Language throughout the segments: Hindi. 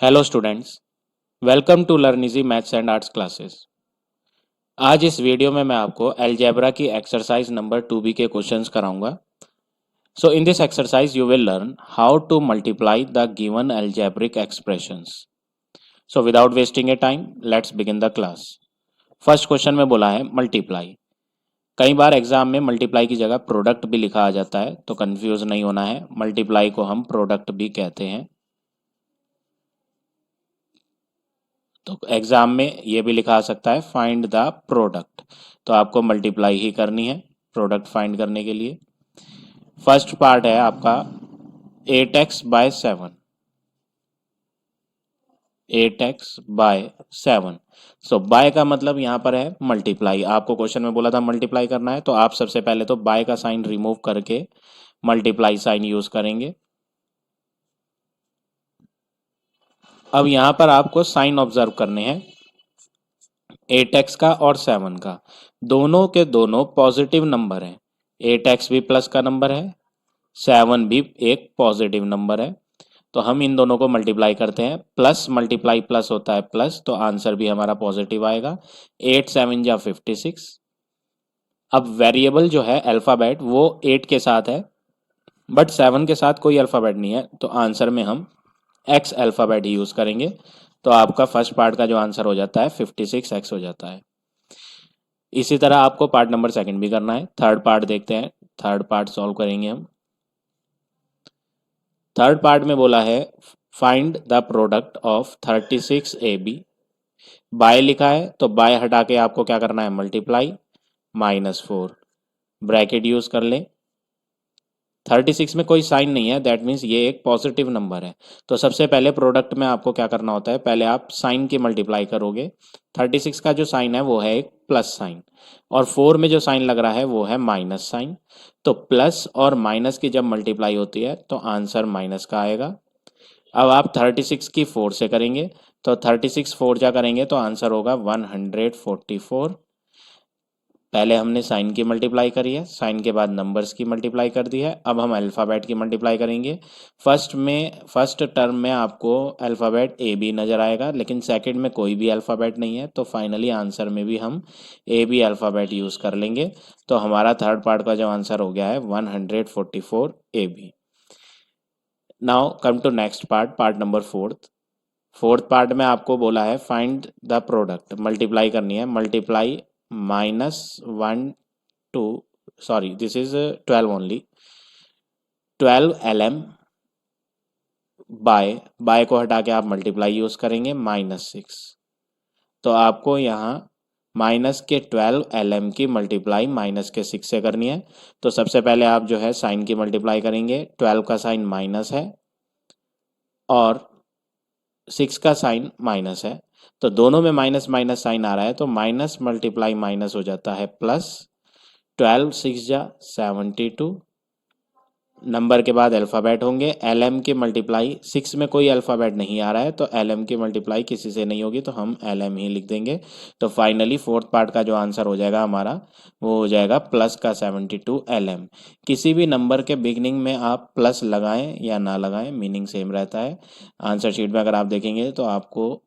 Hello students, welcome to learn easy maths and arts classes. आज इस वीडियो में मैं आपको अलजेब्रा की एक्सरसाइज नंबर 2B के क्वेश्चंस कराऊंगा। So in this exercise you will learn how to multiply the given algebraic expressions. So without wasting a time, let's begin the class. First question में बोला है मल्टीप्लाई। कई बार एग्जाम में मल्टीप्लाई की जगह प्रोडक्ट भी लिखा आ जाता है, तो कंफ्यूज नहीं होना है। मल्टीप्लाई को हम प्रोडक्ट भी कहते हैं। तो एग्जाम में ये भी लिखा आ सकता है फाइंड द प्रोडक्ट, तो आपको मल्टीप्लाई ही करनी है प्रोडक्ट फाइंड करने के लिए। फर्स्ट पार्ट है आपका 8x/7, 8x/7। सो बाय का मतलब यहाँ पर है मल्टीप्लाई। आपको क्वेश्चन में बोला था मल्टीप्लाई करना है, तो आप सबसे पहले तो बाय का साइन रिमूव करके मल्टीप्लाई साइन यूज करेंगे। अब यहाँ पर आपको साइन ऑब्जर्व करने हैं 8x का और 7 का। दोनों के दोनों पॉजिटिव नंबर हैं। 8x भी प्लस का नंबर है, 7 भी एक पॉजिटिव नंबर है। तो हम इन दोनों को मल्टीप्लाई करते हैं। प्लस मल्टीप्लाई प्लस होता है प्लस, तो आंसर भी हमारा पॉजिटिव आएगा। 8 7 जा 56। अब वेरिएबल जो है अल्फ़ाबेट वो 8 के साथ है, बट 7 के साथ कोई अल्फ़ाबेट नहीं है, तो आंसर में हम एक्स अल्फ़ाबेट ही यूज़ करेंगे। तो आपका फर्स्ट पार्ट का जो आंसर हो जाता है 56x हो जाता है। इसी तरह आपको पार्ट नंबर सेकंड भी करना है। थर्ड पार्ट देखते हैं, थर्ड पार्ट सॉल्व करेंगे हम। थर्ड पार्ट में बोला है find the product of 36AB। By लिखा है, तो बाय हटा के आपको क्या करना है मल्टीप्लाई, -4 ब्रैकेट यूज कर ले। 36 में कोई साइन नहीं है, दैट मीन्स ये एक पॉजिटिव नंबर है। तो सबसे पहले प्रोडक्ट में आपको क्या करना होता है, पहले आप साइन की मल्टीप्लाई करोगे। 36 का जो साइन है वो है एक प्लस साइन, और 4 में जो साइन लग रहा है वो है माइनस साइन। तो प्लस और माइनस की जब मल्टीप्लाई होती है तो आंसर माइनस का आएगा। अब आप 36 की 4 से करेंगे, तो 36 4 जा करेंगे तो आंसर होगा 144। पहले हमने साइन की मल्टीप्लाई करी है, साइन के बाद नंबर्स की मल्टीप्लाई कर दी है। अब हम अल्फ़ाबेट की मल्टीप्लाई करेंगे। फर्स्ट टर्म में आपको अल्फ़ाबेट ए बी नज़र आएगा, लेकिन सेकंड में कोई भी अल्फ़ाबेट नहीं है, तो फाइनली आंसर में भी हम ए बी अल्फ़ाबेट यूज़ कर लेंगे। तो हमारा थर्ड पार्ट का जो आंसर हो गया है 144 A B. Now come to next part, part number fourth. Fourth part में आपको बोला है फाइंड द प्रोडक्ट, मल्टीप्लाई करनी है। Multiply -1 two, sorry this is 12 only, 12 LM by को हटा के आप मल्टीप्लाई यूज करेंगे -6। तो आपको यहाँ माइनस के 12 LM की मल्टीप्लाई माइनस के 6 से करनी है। तो सबसे पहले आप जो है साइन की मल्टीप्लाई करेंगे। 12 का साइन माइनस है और 6 का साइन माइनस है, तो दोनों में माइनस माइनस साइन आ रहा है, तो माइनस मल्टीप्लाई माइनस हो जाता है प्लस। 12 6 जा 72। नंबर के बाद अल्फ़ाबेट होंगे। LM की मल्टीप्लाई 6 में कोई अल्फ़ाबेट नहीं आ रहा है, तो LM की मल्टीप्लाई किसी से नहीं होगी, तो हम LM ही लिख देंगे। तो फाइनली फोर्थ पार्ट का जो आंसर हो जाएगा हमारा वो हो जाएगा प्लस का 72 LM। किसी भी नंबर के बिगनिंग में आप प्लस लगाएं या ना लगाएं, मीनिंग सेम रहता है। आंसर शीट में अगर आप देखेंगे तो आपको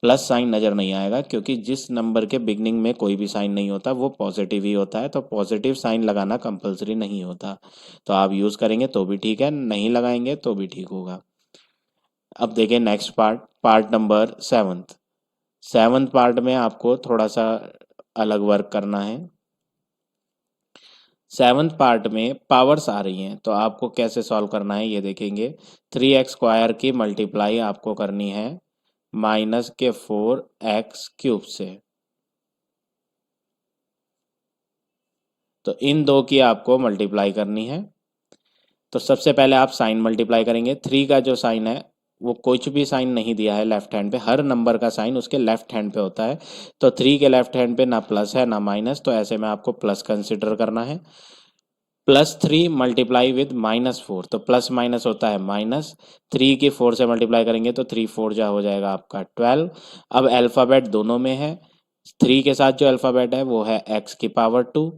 प्लस साइन नज़र नहीं आएगा, क्योंकि जिस नंबर के बिगनिंग में कोई भी साइन नहीं होता वो पॉजिटिव ही होता है, तो पॉजिटिव साइन लगाना कंपलसरी नहीं होता। तो आप यूज़ करेंगे तो भी ठीक है, नहीं लगाएंगे तो भी ठीक होगा। अब देखें next part, part number seventh. Seventh part में आपको थोड़ा सा अलग वर्क करना है। सेवन्थ पार्ट में पावर्स आ रही हैं, तो आपको कैसे सॉल्व करना है ये देखेंगे। 3x² की मल्टीप्लाई आपको करनी है -4x³ से। तो इन दो की आपको मल्टीप्लाई करनी है। तो सबसे पहले आप साइन मल्टीप्लाई करेंगे। 3 का जो साइन है वो कुछ भी साइन नहीं दिया है लेफ्ट हैंड पे, हर नंबर का साइन उसके लेफ्ट हैंड पे होता है। तो 3 के लेफ्ट हैंड पे ना प्लस है ना माइनस, तो ऐसे में आपको प्लस कंसिडर करना है। +3 मल्टीप्लाई विद -4, तो प्लस माइनस होता है माइनस। 3 की 4 से मल्टीप्लाई करेंगे तो 3 4 जा हो जाएगा आपका 12। अब अल्फ़ाबेट दोनों में है। 3 के साथ जो अल्फ़ाबेट है वो है x⁻²,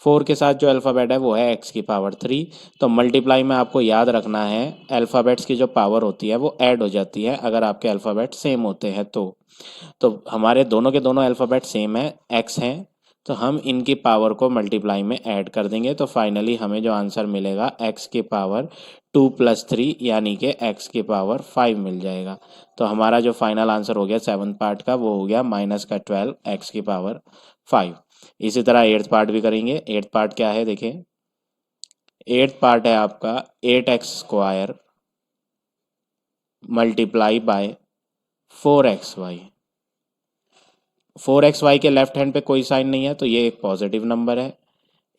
4 के साथ जो अल्फ़ाबेट है वो है एक्स की पावर 3। तो मल्टीप्लाई में आपको याद रखना है अल्फ़ाबेट्स की जो पावर होती है वो ऐड हो जाती है अगर आपके अल्फ़ाबेट सेम होते हैं तो हमारे दोनों के दोनों अल्फ़ाबेट सेम है, एक्स हैं, तो हम इनकी पावर को मल्टीप्लाई में ऐड कर देंगे तो फाइनली हमें जो आंसर मिलेगा एक्स की पावर 2+3 यानी कि एक्स की पावर 5 मिल जाएगा। तो हमारा जो फाइनल आंसर हो गया 7th पार्ट का वो हो गया -12 एक्स की पावर 5। इसी तरह 8th पार्ट भी करेंगे। 8th पार्ट क्या है देखें। 8th पार्ट है आपका 8x² multiply by 4xy। 4xy के लेफ्ट हैंड पे कोई साइन नहीं है तो ये एक पॉजिटिव नंबर है।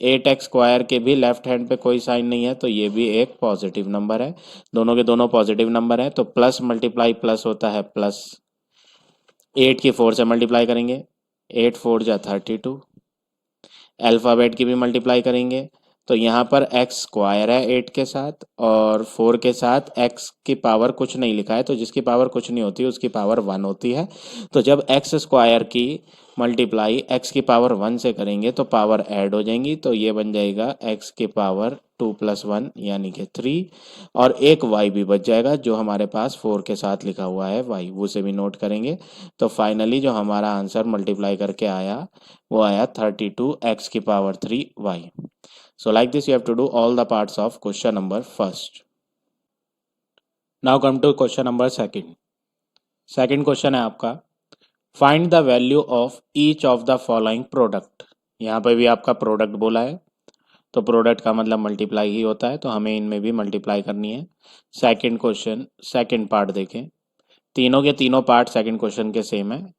8x² के भी लेफ्ट हैंड पे कोई साइन नहीं है तो ये भी एक पॉजिटिव नंबर है। दोनों के दोनों पॉजिटिव नंबर है तो प्लस मल्टीप्लाई प्लस होता है प्लस। 8 की 4 से मल्टीप्लाई करेंगे, 8 4 जा 32। अल्फ़ाबेट की भी मल्टीप्लाई करेंगे तो यहाँ पर x² है 8 के साथ और 4 के साथ x की पावर कुछ नहीं लिखा है तो जिसकी पावर कुछ नहीं होती उसकी पावर 1 होती है। तो जब x² की मल्टीप्लाई x की पावर 1 से करेंगे तो पावर ऐड हो जाएंगी तो ये बन जाएगा x की पावर 2+1 यानी कि 3 और एक y भी बच जाएगा जो हमारे पास 4 के साथ लिखा हुआ है y, उसे भी नोट करेंगे। तो फाइनली जो हमारा आंसर मल्टीप्लाई करके आया वो आया 32x की power 3y। So like this you have to do all the parts of question number first. Now come to question number second. Second question है आपका find the value of each of the following product। यहाँ पे भी आपका प्रोडक्ट बोला है तो प्रोडक्ट का मतलब मल्टीप्लाई ही होता है तो हमें इनमें भी मल्टीप्लाई करनी है। सेकंड क्वेश्चन सेकंड पार्ट देखें। तीनों के तीनों पार्ट सेकंड क्वेश्चन के सेम है।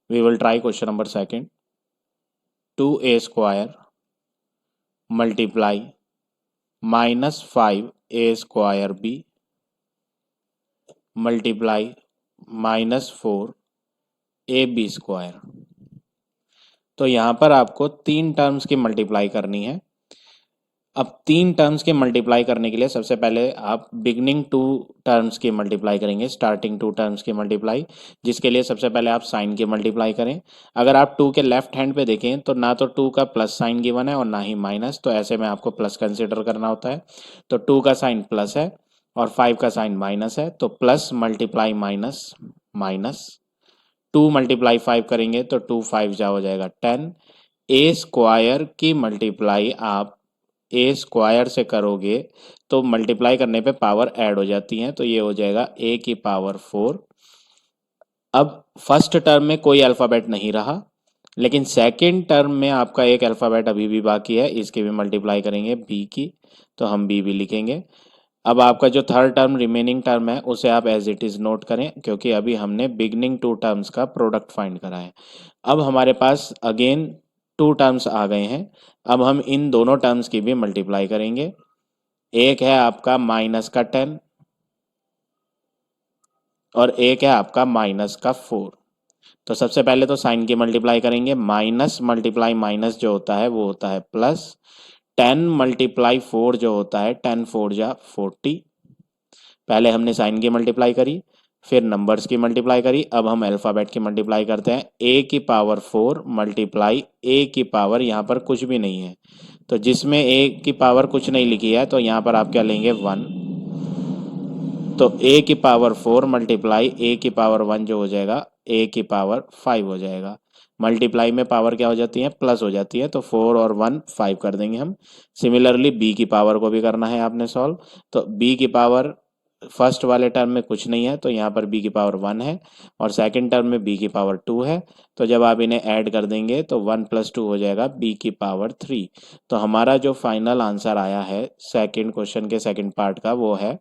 We will try question number second. 2a² multiply -5a² multiply -4ab²। तो यहाँ पर आपको तीन टर्म्स की मल्टीप्लाई करनी है। अब तीन टर्म्स के मल्टीप्लाई करने के लिए सबसे पहले आप बिगनिंग टू टर्म्स की मल्टीप्लाई करेंगे, स्टार्टिंग टू टर्म्स की मल्टीप्लाई, जिसके लिए सबसे पहले आप साइन की मल्टीप्लाई करें। अगर आप 2 के लेफ्ट हैंड पे देखें तो ना तो 2 का प्लस साइन गिवन है और ना ही माइनस, तो ऐसे में आपको प्लस कंसिडर करना होता है। तो 2 का साइन प्लस है और 5 का साइन माइनस है तो plus multiply minus minus. 2 multiply 5 करेंगे तो 2 5 जा हो जाएगा 10। a² की मल्टीप्लाई आप a² से करोगे तो मल्टीप्लाई करने पे पावर ऐड हो जाती हैं तो ये हो जाएगा a की पावर 4। अब फर्स्ट टर्म में कोई अल्फ़ाबेट नहीं रहा लेकिन सेकंड टर्म में आपका एक अल्फ़ाबेट अभी भी बाकी है, इसकी भी मल्टीप्लाई करेंगे b की तो हम b भी लिखेंगे। अब आपका जो थर्ड टर्म रिमेनिंग टर्म है उसे आप एज इट इज़ नोट करें क्योंकि अभी हमने बिगनिंग टू टर्म्स का प्रोडक्ट फाइंड करा है। अब हमारे पास अगेन टू टर्म्स आ गए हैं। अब हम इन दोनों टर्म्स की भी मल्टीप्लाई करेंगे। एक है आपका -10 और एक है आपका -4। तो सबसे पहले तो साइन की मल्टीप्लाई करेंगे। माइनस मल्टीप्लाई माइनस जो होता है वो होता है प्लस। 10 मल्टीप्लाई 4 जो होता है 10 4 जा 40। पहले हमने साइन की मल्टीप्लाई करी फिर नंबर्स की मल्टीप्लाई करी, अब हम अल्फ़ाबेट की मल्टीप्लाई करते हैं। a की पावर 4 मल्टीप्लाई a की पावर यहाँ पर कुछ भी नहीं है तो जिसमें a की पावर कुछ नहीं लिखी है तो यहाँ पर आप क्या लेंगे 1। तो a की पावर 4 मल्टीप्लाई a की पावर 1 जो हो जाएगा a की पावर 5 हो जाएगा। मल्टीप्लाई में पावर क्या हो जाती है प्लस हो जाती है तो 4 और 1 5 कर देंगे हम। सिमिलरली b की पावर को भी करना है आपने सॉल्व। तो b की पावर फर्स्ट वाले टर्म में कुछ नहीं है तो यहाँ पर b की पावर 1 है और सेकंड टर्म में b की पावर 2 है तो जब आप इन्हें ऐड कर देंगे तो 1 + 2 हो जाएगा b की पावर 3। तो हमारा जो फाइनल आंसर आया है सेकंड क्वेश्चन के सेकंड पार्ट का वो है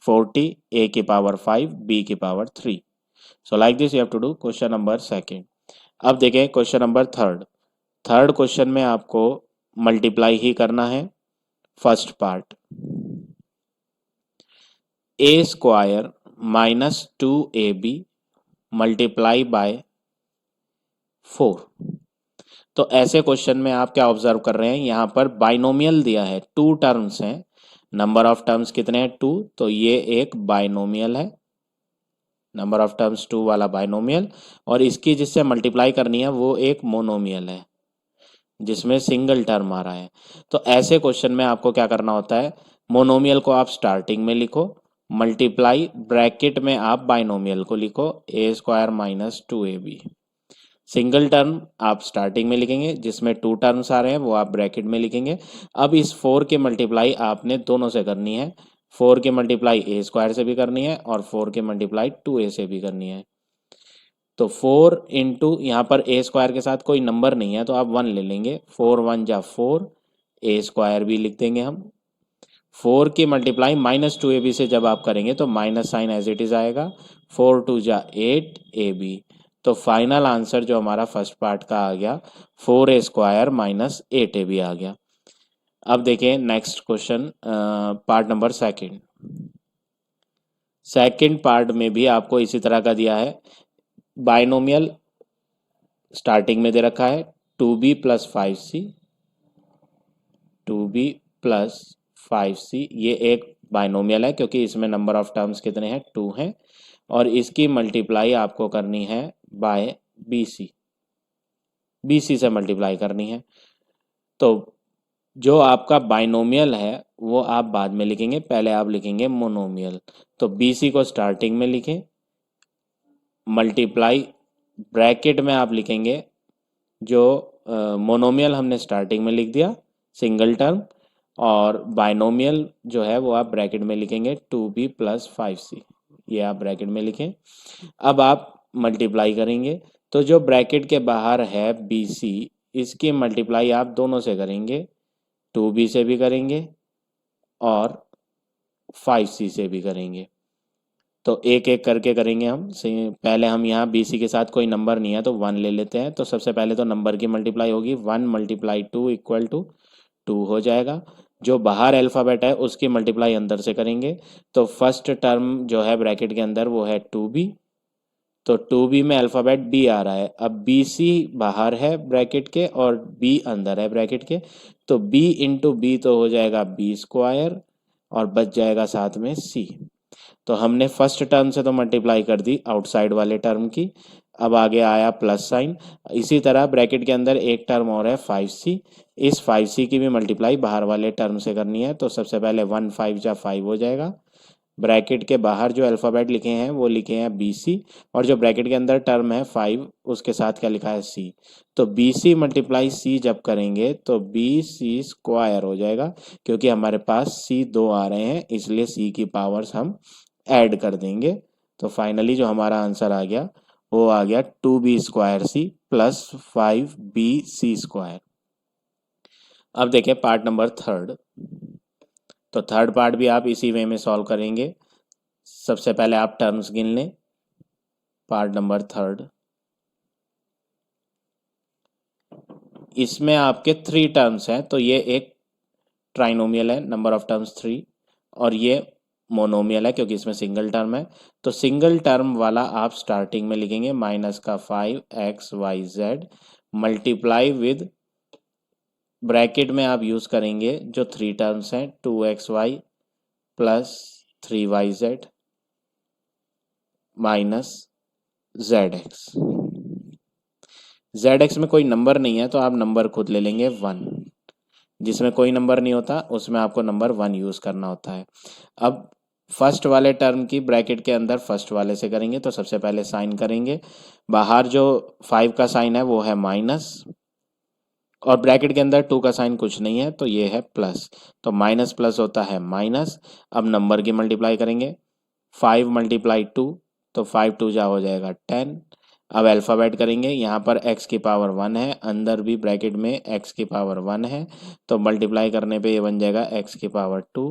40 a की पावर 5 b की power 3। So like this you have to do question number second. अब देखें question number third. Third question में आपको मल्टीप्लाई ही करना है। First part a² -2ab multiply by 4। तो ऐसे क्वेश्चन में आप क्या ऑब्जर्व कर रहे हैं, यहाँ पर बाइनोमियल दिया है, टू टर्म्स हैं, नंबर ऑफ टर्म्स कितने हैं 2 तो ये एक बाइनोमियल है, नंबर ऑफ टर्म्स 2 वाला बाइनोमियल, और इसकी जिससे मल्टीप्लाई करनी है वो एक मोनोमियल है। जिसमें सिंगल टर्म आ रहा है। तो ऐसे क्वेश्चन में आपको क्या करना होता है, मोनोमियल को आप स्टार्टिंग में लिखो, मल्टीप्लाई ब्रैकेट में आप बाइनोमियल को लिखो a square minus 2ab। Single term आप स्टार्टिंग में लिखेंगे, जिसमें 2 टर्म्स आ रहे हैं वो आप ब्रैकेट में लिखेंगे। अब इस 4 के मल्टीप्लाई आपने दोनों से करनी है, 4 के मल्टीप्लाई ए स्क्वायर से भी करनी है और 4 के मल्टीप्लाई 2a से भी करनी है। तो 4 इंटू यहाँ पर ए स्क्वायर के साथ कोई नंबर नहीं है तो आप 1 ले लेंगे, 4 1 जा 4, ए स्क्वायर भी लिख देंगे हम। 4 की मल्टीप्लाई माइनस 2ab से जब आप करेंगे तो minus sign as it is आएगा, 4 2 जा 8ab। तो फाइनल आंसर जो हमारा फर्स्ट पार्ट का आ गया 4a स्क्वायर माइनस 8ab आ गया। अब देखिए next question, part number second. Second part में भी आपको इसी तरह का दिया है, बाइनोमियल स्टार्टिंग में दे रखा है 2b plus 5c, 2b plus 5c, ये एक बाइनोमियल है क्योंकि इसमें नंबर ऑफ टर्म्स कितने हैं, 2 हैं, और इसकी मल्टीप्लाई आपको करनी है बाय bc, bc से मल्टीप्लाई करनी है। तो जो आपका बाइनोमियल है वो आप बाद में लिखेंगे, पहले आप लिखेंगे मोनोमियल। तो bc को स्टार्टिंग में लिखें, मल्टीप्लाई ब्रैकेट में आप लिखेंगे जो मोनोमियल हमने स्टार्टिंग में लिख दिया सिंगल टर्म, और बाइनोमियल जो है वो आप ब्रैकेट में लिखेंगे 2b प्लस 5c, ये आप ब्रैकेट में लिखें। अब आप मल्टीप्लाई करेंगे तो जो ब्रैकेट के बाहर है bc, इसकी मल्टीप्लाई आप दोनों से करेंगे, 2b से भी करेंगे और 5c से भी करेंगे। तो एक एक करके करेंगे हम। पहले हम यहाँ BC के साथ कोई नंबर नहीं है तो 1 ले लेते हैं। तो सबसे पहले तो नंबर की मल्टीप्लाई होगी, 1 मल्टीप्लाई 2 इक्वल टू 2 हो जाएगा। जो बाहर अल्फ़ाबेट है उसकी मल्टीप्लाई अंदर से करेंगे, तो फर्स्ट टर्म जो है ब्रैकेट के अंदर वो है 2b, तो 2b में अल्फ़ाबेट b आ रहा है। अब BC बाहर है ब्रैकेट के और b अंदर है ब्रैकेट के, तो b इंटू b तो हो जाएगा b स्क्वायर और बच जाएगा साथ में c। तो हमने फर्स्ट टर्म से तो मल्टीप्लाई कर दी आउटसाइड वाले टर्म की, अब आगे आया प्लस साइन। इसी तरह ब्रैकेट के अंदर एक टर्म और है 5c, इस 5c की भी मल्टीप्लाई बाहर वाले टर्म से करनी है। तो सबसे पहले 1 5 जा 5 हो जाएगा, ब्रैकेट के बाहर जो अल्फ़ाबेट लिखे हैं वो लिखे हैं BC, और जो ब्रैकेट के अंदर टर्म है 5 उसके साथ क्या लिखा है C। तो BC मल्टीप्लाई C जब करेंगे तो BC स्क्वायर हो जाएगा, क्योंकि हमारे पास C 2 आ रहे हैं इसलिए C की पावर्स हम ऐड कर देंगे। तो फाइनली जो हमारा आंसर आ गया वो आ गया 2b square C plus 5bc square. अब देखें पार्ट नंबर थर्ड। तो थर्ड पार्ट भी आप इसी वे में सॉल्व करेंगे। सबसे पहले आप टर्म्स गिन लें, पार्ट नंबर थर्ड। इसमें आपके 3 टर्म्स हैं, तो ये एक ट्राइनोमियल है, नंबर ऑफ टर्म्स 3, और ये मोनोमियल है क्योंकि इसमें सिंगल टर्म है। तो सिंगल टर्म वाला आप स्टार्टिंग में लिखेंगे माइनस का 5xyz मल्टीप्लाई विद, ब्रैकेट में आप यूज करेंगे जो 3 टर्म्स हैं 2xy plus 3yz minus zx। zx में कोई नंबर नहीं है तो आप नंबर खुद ले लेंगे 1, जिसमें कोई नंबर नहीं होता उसमें आपको नंबर 1 यूज करना होता है। अब फर्स्ट वाले टर्म की ब्रैकेट के अंदर फर्स्ट वाले से करेंगे, तो सबसे पहले साइन करेंगे, बाहर जो 5 का साइन है वो है माइनस, और ब्रैकेट के अंदर 2 का साइन कुछ नहीं है तो ये है प्लस, तो माइनस प्लस होता है माइनस। अब नंबर की मल्टीप्लाई करेंगे, 5 मल्टीप्लाई 2, तो 5 2 जा हो जाएगा 10। अब अल्फ़ाबेट करेंगे, यहाँ पर x की पावर 1 है, अंदर भी ब्रैकेट में x की पावर 1 है, तो मल्टीप्लाई करने पे ये बन जाएगा x की पावर 2,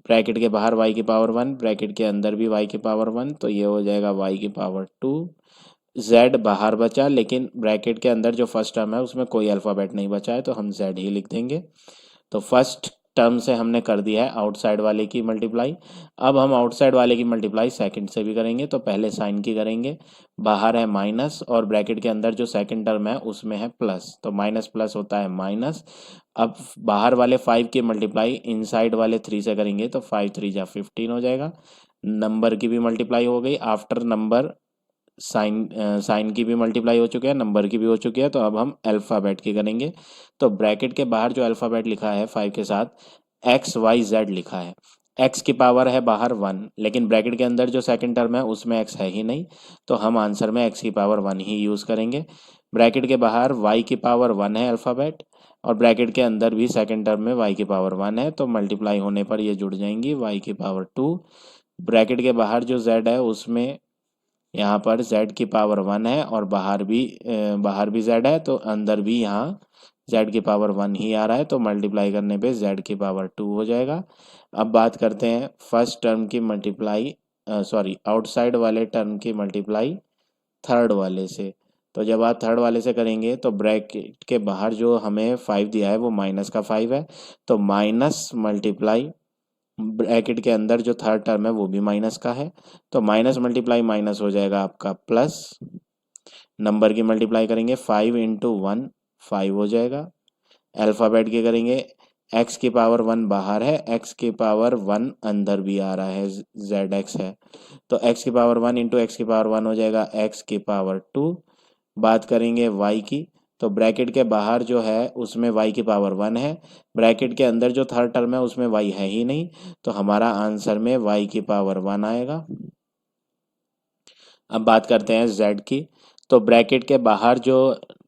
ब्रैकेट के बाहर y की पावर 1, ब्रैकेट के अंदर भी y की पावर 1, तो ये हो जाएगा y की पावर 2। z बाहर बचा, लेकिन ब्रैकेट के अंदर जो फर्स्ट टर्म है उसमें कोई अल्फ़ाबेट नहीं बचा है तो हम z ही लिख देंगे। तो फर्स्ट टर्म से हमने कर दिया है आउटसाइड वाले की मल्टीप्लाई। अब हम आउटसाइड वाले की मल्टीप्लाई सेकंड से भी करेंगे, तो पहले साइन की करेंगे, बाहर है माइनस और ब्रैकेट के अंदर जो सेकंड टर्म है उसमें है प्लस, तो माइनस प्लस होता है माइनस। अब बाहर वाले 5 की मल्टीप्लाई इनसाइड वाले 3 से करेंगे तो 5 3 जा 15 हो जाएगा। नंबर की भी मल्टीप्लाई हो गई, आफ्टर नंबर साइन की भी मल्टीप्लाई हो चुकी है, नंबर की भी हो चुकी है, तो अब हम अल्फ़ाबेट की करेंगे। तो ब्रैकेट के बाहर जो अल्फ़ाबेट लिखा है 5 के साथ एक्स वाई जेड लिखा है। एक्स की पावर है बाहर 1, लेकिन ब्रैकेट के अंदर जो सेकंड टर्म है उसमें एक्स है ही नहीं, तो हम आंसर में एक्स की पावर 1 ही यूज़ करेंगे। ब्रैकेट के बाहर वाई की पावर 1 है अल्फ़ाबेट, और ब्रैकेट के अंदर भी सेकंड टर्म में वाई की पावर 1 है, तो मल्टीप्लाई होने पर ये जुड़ जाएंगी वाई की पावर 2। ब्रैकेट के बाहर जो z है उसमें यहाँ पर z की पावर 1 है, और बाहर भी z है, तो अंदर भी यहाँ z की पावर 1 ही आ रहा है, तो मल्टीप्लाई करने पे z की पावर 2 हो जाएगा। अब बात करते हैं फर्स्ट टर्म की मल्टीप्लाई, सॉरी आउटसाइड वाले टर्म की मल्टीप्लाई थर्ड वाले से। तो जब आप थर्ड वाले से करेंगे तो ब्रैकेट के बाहर जो हमें 5 दिया है वो माइनस का 5 है, तो माइनस मल्टीप्लाई ब्रैकेट के अंदर जो थर्ड टर्म है वो भी माइनस का है, तो माइनस मल्टीप्लाई माइनस हो जाएगा आपका प्लस। नंबर की मल्टीप्लाई करेंगे 5 इंटू 1 5 हो जाएगा। अल्फ़ाबेट की करेंगे, एक्स की पावर 1 बाहर है, एक्स की पावर 1 अंदर भी आ रहा है, जेड एक्स है, तो एक्स की पावर 1 इंटू एक्स की पावर 1 हो जाएगा एक्स की पावर 2। बात करेंगे वाई की, तो ब्रैकेट के बाहर जो है उसमें वाई की पावर 1 है, ब्रैकेट के अंदर जो थर्ड टर्म है उसमें वाई है ही नहीं, तो हमारा आंसर में वाई की पावर 1 आएगा। अब बात करते हैं जेड की, तो ब्रैकेट के बाहर जो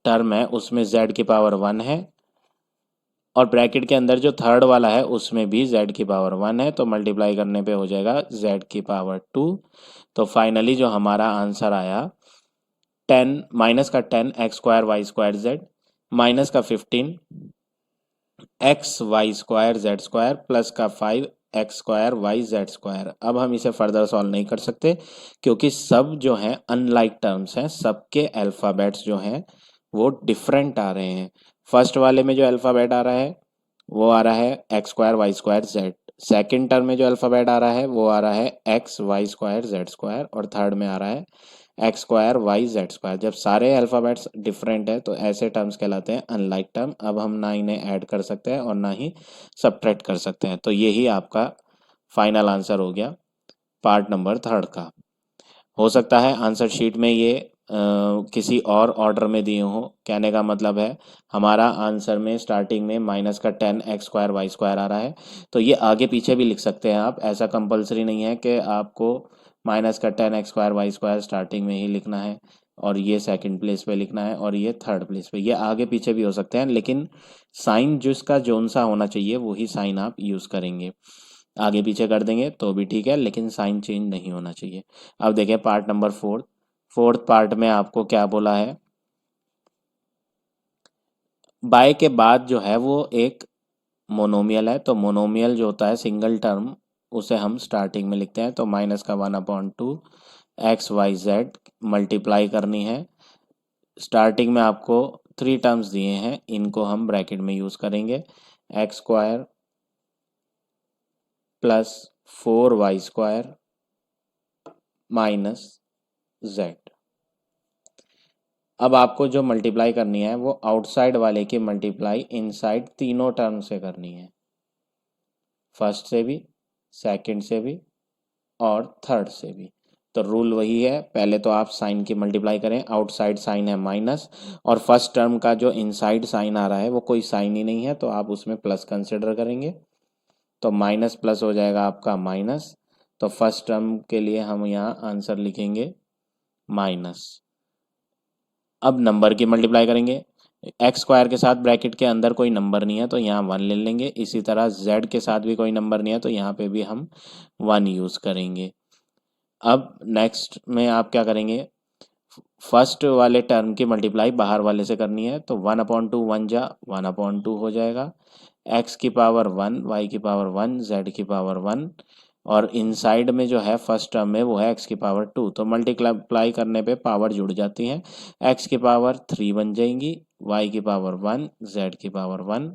टर्म है उसमें जेड की पावर 1 है, और ब्रैकेट के अंदर जो थर्ड वाला है उसमें भी z की पावर 1 है, तो मल्टीप्लाई करने पे हो जाएगा z की पावर 2। तो फाइनली जो हमारा आंसर आया 10 माइनस का 10 X square Y square Z, minus का 15 X Y square Z square, plus का 5 X square Y Z square. अब हम इसे फर्दर सॉल्व नहीं कर सकते क्योंकि सब जो हैं अनलाइक टर्म्स हैं, सबके अल्फ़ाबेट्स जो हैं वो डिफरेंट आ रहे हैं। फर्स्ट वाले में जो अल्फ़ाबेट आ रहा है वो आ रहा है X square Y square Z, second term में जो अल्फ़ाबेट आ रहा है वो आ रहा है X Y square Z square, और थर्ड में आ रहा है X square Y Z square. जब सारे अल्फ़ाबेट्स डिफरेंट है तो ऐसे टर्म्स कहलाते हैं अनलाइक टर्म। अब हम ना इन्हें ऐड कर सकते हैं और ना ही सब्ट्रैक्ट कर सकते हैं, तो यही आपका फाइनल आंसर हो गया पार्ट नंबर थर्ड का। हो सकता है आंसर शीट में ये किसी और ऑर्डर में दिए हों, कहने का मतलब है हमारा आंसर में स्टार्टिंग में माइनस का 10 एक्स स्क्वायर वाई स्क्वायर आ रहा है, तो ये आगे पीछे भी लिख सकते हैं आप, ऐसा कंपलसरी नहीं है कि आपको माइनस का 10 X square Y square starting में ही लिखना है और ये सेकंड प्लेस पे लिखना है और ये थर्ड प्लेस पे, ये आगे पीछे भी हो सकते हैं, लेकिन साइन जिसका जोन सा होना चाहिए वही साइन आप यूज़ करेंगे। आगे पीछे कर देंगे तो भी ठीक है, लेकिन साइन चेंज नहीं होना चाहिए। अब देखें पार्ट नंबर फोर्थ पार्ट में आपको क्या बोला है, बाय के बाद जो है वो एक मोनोमियल है, तो मोनोमियल जो होता है सिंगल टर्म उसे हम स्टार्टिंग में लिखते हैं, तो माइनस का 1/2 एक्स वाई जेड मल्टीप्लाई करनी है। स्टार्टिंग में आपको 3 टर्म्स दिए हैं, इनको हम ब्रैकेट में यूज़ करेंगे, X square plus 4 Y square minus Z. अब आपको जो मल्टीप्लाई करनी है वो आउटसाइड वाले की मल्टीप्लाई इनसाइड तीनों टर्म से करनी है, फर्स्ट से भी, सेकंड से भी और थर्ड से भी। तो रूल वही है, पहले तो आप साइन की मल्टीप्लाई करें, आउटसाइड साइन है माइनस और फर्स्ट टर्म का जो इनसाइड साइन आ रहा है वो कोई साइन ही नहीं है, तो आप उसमें प्लस कंसिडर करेंगे, तो माइनस प्लस हो जाएगा आपका माइनस। तो फर्स्ट टर्म के लिए हम यहाँ आंसर लिखेंगे माइनस। अब नंबर की मल्टीप्लाई करेंगे, एक्स स्क्वायर के साथ ब्रैकेट के अंदर कोई नंबर नहीं है तो यहाँ 1 ले लेंगे, इसी तरह जेड के साथ भी कोई नंबर नहीं है तो यहाँ पे भी हम 1 यूज़ करेंगे। अब नेक्स्ट में आप क्या करेंगे, फर्स्ट वाले टर्म की मल्टीप्लाई बाहर वाले से करनी है, तो 1/2 1 जा 1/2 हो जाएगा, एक्स की पावर 1 वाई की पावर 1 जेड की पावर 1, और इनसाइड में जो है फर्स्ट टर्म में वो है एक्स की पावर 2, तो मल्टीप्लाई करने पे पावर जुड़ जाती है, एक्स की पावर 3 बन जाएंगी, वाई की पावर 1 जेड की पावर 1।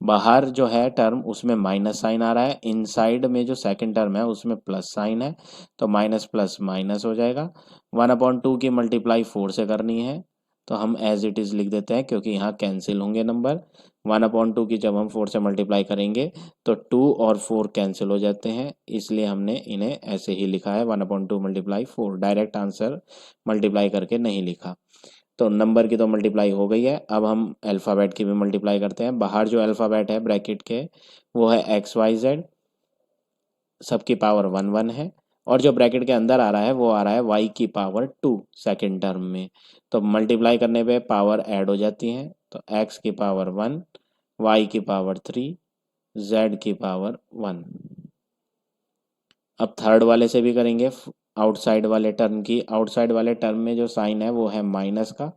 बाहर जो है टर्म उसमें माइनस साइन आ रहा है, इनसाइड में जो सेकंड टर्म है उसमें प्लस साइन है, तो माइनस प्लस माइनस हो जाएगा। 1/2 की मल्टीप्लाई 4 से करनी है, तो हम एज इट इज़ लिख देते हैं क्योंकि यहाँ कैंसिल होंगे नंबर, 1/2 की जब हम 4 से मल्टीप्लाई करेंगे तो 2 और 4 कैंसिल हो जाते हैं, इसलिए हमने इन्हें ऐसे ही लिखा है 1/2 मल्टीप्लाई 4। डायरेक्ट आंसर मल्टीप्लाई करके नहीं लिखा। तो नंबर की तो मल्टीप्लाई हो गई है, अब हम अल्फ़ाबेट की भी मल्टीप्लाई करते हैं। बाहर जो अल्फ़ाबेट है ब्रैकेट के वो है XYZ, सबकी पावर 1 1 है, और जो ब्रैकेट के अंदर आ रहा है वो आ रहा है y की पावर 2 सेकेंड टर्म में। तो मल्टीप्लाई करने पे पावर ऐड हो जाती हैं, तो x की पावर 1, y की पावर 3, z की पावर 1। अब थर्ड वाले से भी करेंगे, आउटसाइड वाले टर्म की। आउटसाइड वाले टर्म में जो साइन है वो है माइनस का,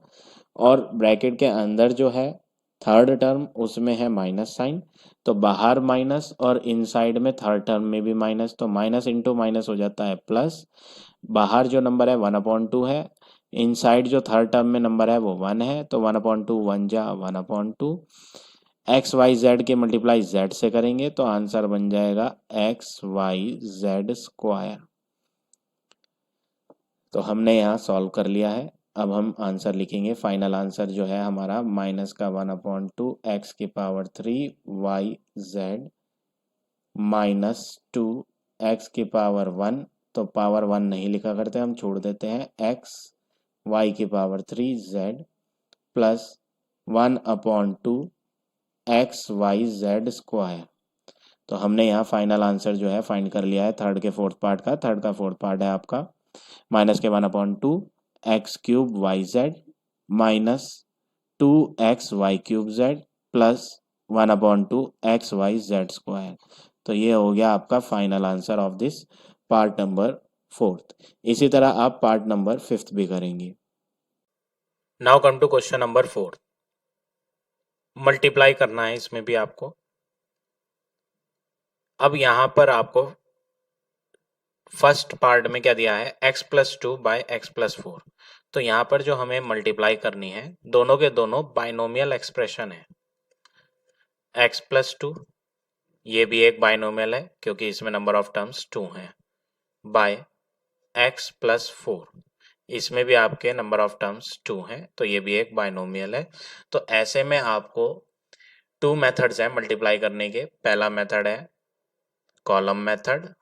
और ब्रैकेट के अंदर जो है थर्ड टर्म उसमें है माइनस साइन। तो बाहर माइनस और इनसाइड में थर्ड टर्म में भी माइनस, तो माइनस इंटू माइनस हो जाता है प्लस। बाहर जो नंबर है 1/2 है, इनसाइड जो थर्ड टर्म में नंबर है वो 1 है, तो 1/2 1 जा 1/2। एक्स वाई जेड की मल्टीप्लाई जेड से करेंगे तो आंसर बन जाएगा XYZ²। तो हमने यहाँ सॉल्व कर लिया है। अब हम आंसर लिखेंगे। फाइनल आंसर जो है हमारा माइनस का 1/2 एक्स की पावर 3 वाई जेड -2 एक्स की पावर 1। तो पावर 1 नहीं लिखा करते, हम छोड़ देते हैं। एक्स वाई की पावर 3 जेड प्लस 1/2 XYZ²। तो हमने यहाँ फाइनल आंसर जो है फाइंड कर लिया है थर्ड के फोर्थ पार्ट का। थर्ड का फोर्थ पार्ट है आपका माइनस के 1/2 x³ YZ -2 XY³ Z plus 1/2 XYZ²। तो ये हो गया आपका final answer of this part number fourth. इसी तरह आप पार्ट नंबर फिफ्थ भी करेंगे। Now come to question number 4। Multiply करना है इसमें भी आपको। अब यहां पर आपको फर्स्ट पार्ट में क्या दिया है, x+2 बाय x+4। तो यहां पर जो हमें मल्टीप्लाई करनी है, दोनों के दोनों बाइनोमियल एक्सप्रेशन है। x+2 ये भी एक बाइनोमियल है क्योंकि इसमें नंबर ऑफ टर्म्स 2 हैं, बाय x+4 इसमें भी आपके नंबर ऑफ टर्म्स 2 हैं, तो ये भी एक बाइनोमियल है। तो ऐसे में आपको 2 मेथड्स हैं मल्टीप्लाई करने के। पहला मेथड है कॉलम मेथड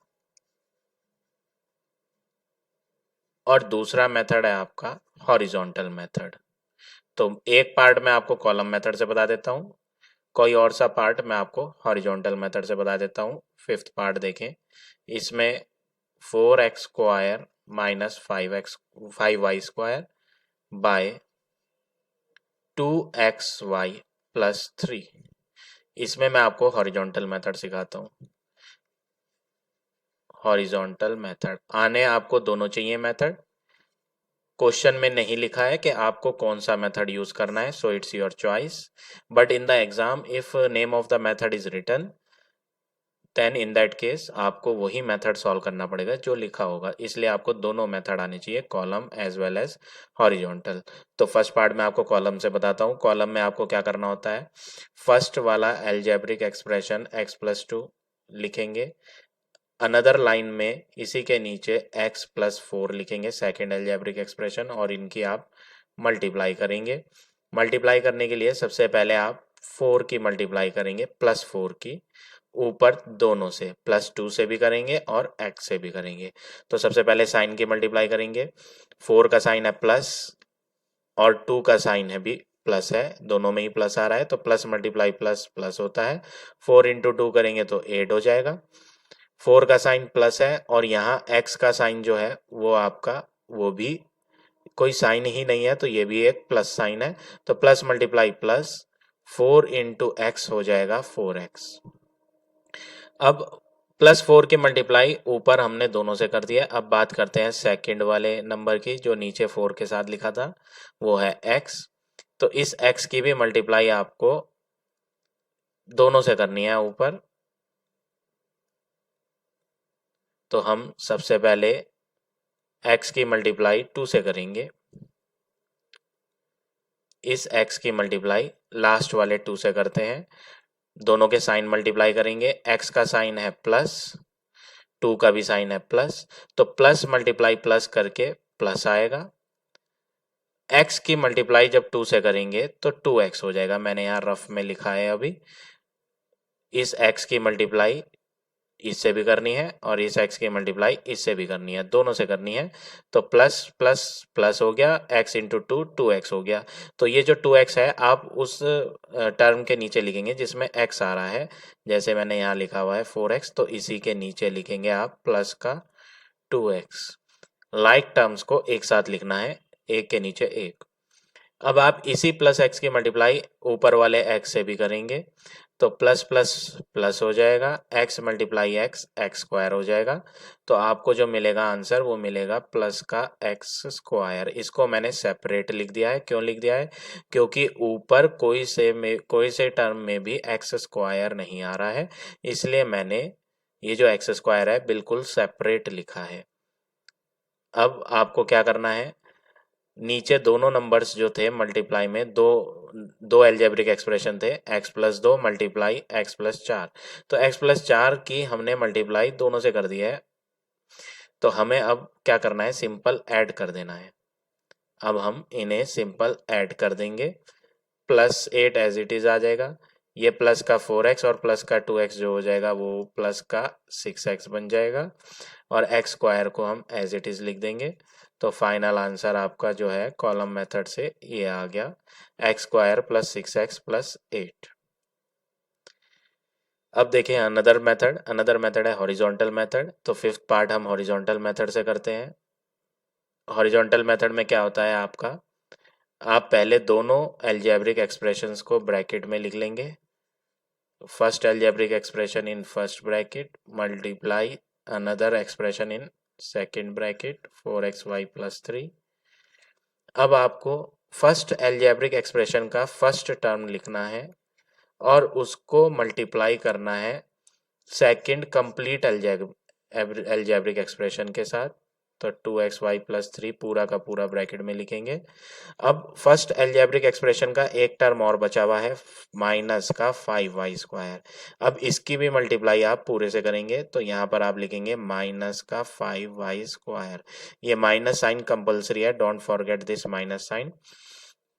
और दूसरा मेथड है आपका हॉरिजॉन्टल मेथड। तो एक पार्ट मैं आपको कॉलम मेथड से बता देता हूँ, कोई और सा पार्ट मैं आपको हॉरिजॉन्टल मेथड से बता देता हूँ। फिफ्थ पार्ट देखें, इसमें 4x² -5y² बाय 2xy+3। इसमें मैं आपको हॉरिजॉन्टल मेथड सिखाता हूँ। हॉरिजॉन्टल मेथड आने आपको दोनों चाहिए मेथड। क्वेश्चन में नहीं लिखा है कि आपको कौन सा मेथड यूज करना है, so it's your choice. But in the exam if name of the method is written, then in that case आपको वही मेथड सॉल्व करना पड़ेगा जो लिखा होगा। इसलिए आपको दोनों मेथड आने चाहिए, column as well as horizontal. तो फर्स्ट पार्ट में आपको कॉलम से बताता हूँ। कॉलम में आपको क्या करना होता है, फर्स्ट वाला एल्जेब्रिक एक्सप्रेशन x+2 लिखेंगे, अनदर लाइन में इसी के नीचे x+4 लिखेंगे, सेकेंड एल्जेब्रिक एक्सप्रेशन, और इनकी आप मल्टीप्लाई करेंगे। मल्टीप्लाई करने के लिए सबसे पहले आप 4 की मल्टीप्लाई करेंगे, +4 की, ऊपर दोनों से, +2 से भी करेंगे और x से भी करेंगे। तो सबसे पहले साइन की मल्टीप्लाई करेंगे। 4 का साइन है प्लस और 2 का साइन है भी प्लस है, दोनों में ही प्लस आ रहा है, तो प्लस मल्टीप्लाई प्लस प्लस होता है। 4 इंटू 2 करेंगे तो 8 हो जाएगा। 4 का साइन प्लस है और यहाँ x का साइन जो है वो आपका वो भी कोई साइन ही नहीं है, तो ये भी एक प्लस साइन है। तो plus multiply plus 4 into x हो जाएगा 4x। अब +4 की मल्टीप्लाई ऊपर हमने दोनों से कर दिया। अब बात करते हैं सेकंड वाले नंबर की, जो नीचे 4 के साथ लिखा था, वो है x। तो इस x की भी मल्टीप्लाई आपको दोनों से करनी है ऊपर। तो हम सबसे पहले x की मल्टीप्लाई 2 से करेंगे, इस x की मल्टीप्लाई लास्ट वाले 2 से करते हैं, दोनों के साइन मल्टीप्लाई करेंगे। x का साइन है प्लस, 2 का भी साइन है प्लस, तो प्लस मल्टीप्लाई प्लस करके प्लस आएगा। x की मल्टीप्लाई जब 2 से करेंगे तो 2x हो जाएगा। मैंने यहाँ रफ में लिखा है अभी। इस x की मल्टीप्लाई इससे भी करनी है और इस x की मल्टीप्लाई इससे भी करनी है, दोनों से करनी है। तो प्लस प्लस प्लस हो गया, x इंटू टू 2x हो गया। तो ये जो 2x है आप उस टर्म के नीचे लिखेंगे जिसमें x आ रहा है। जैसे मैंने यहाँ लिखा हुआ है 4x, तो इसी के नीचे लिखेंगे आप प्लस का 2x। लाइक टर्म्स को एक साथ लिखना है, एक के नीचे एक। अब आप इसी प्लस एक्स की मल्टीप्लाई ऊपर वाले एक्स से भी करेंगे, तो प्लस प्लस प्लस हो जाएगा, x multiply x x square हो जाएगा। तो आपको जो मिलेगा आंसर वो मिलेगा प्लस का एक्स स्क्वायर। इसको मैंने सेपरेट लिख दिया है। क्यों लिख दिया है? क्योंकि ऊपर कोई से टर्म में भी एक्स स्क्वायर नहीं आ रहा है, इसलिए मैंने ये जो एक्स स्क्वायर है बिल्कुल सेपरेट लिखा है। अब आपको क्या करना है, नीचे दोनों नंबर्स जो थे मल्टीप्लाई में, दो दो एल्जेब्रिक एक्सप्रेशन थे, x plus 2 multiply x plus 4। तो x प्लस 4 की हमने मल्टीप्लाई दोनों से कर दी है, तो हमें अब क्या करना है, सिंपल ऐड कर देना है। अब हम इन्हें सिंपल ऐड कर देंगे, प्लस 8 एज इट इज आ जाएगा, ये प्लस का 4x और प्लस का 2x जो हो जाएगा वो प्लस का 6x बन जाएगा, और एक्स स्क्वायर को हम एज इट इज लिख देंगे। तो फाइनल आंसर आपका जो है कॉलम मेथड से ये आ गया, x square plus 6x plus 8। अब देखिए अनदर मेथड है हॉरिजॉन्टल मेथड। तो फिफ्थ पार्ट हम हॉरिजॉन्टल मेथड से करते हैं। हॉरिजॉन्टल मेथड में क्या होता है आपका, आप पहले दोनों एल्जेब्रिक एक्सप्रेशंस को ब्रैकेट में लिख लेंगे। First algebraic expression in first bracket multiply another expression in second bracket 4xy plus 3। अब आपको फर्स्ट एल्जेब्रिक एक्सप्रेशन का फर्स्ट टर्म लिखना है और उसको मल्टीप्लाई करना है सेकंड कंप्लीट एल्जेब्रिक एक्सप्रेशन के साथ। तो 2xy प्लस 3 पूरा का पूरा ब्रैकेट में लिखेंगे। अब फर्स्ट एल्जेब्रिक एक्सप्रेशन का एक टर्म और बचा हुआ है, माइनस का 5y स्क्वायर। अब इसकी भी मल्टीप्लाई आप पूरे से करेंगे, तो यहाँ पर आप लिखेंगे माइनस का 5y स्क्वायर। ये माइनस साइन कंपल्सरी है, don't forget this minus sign,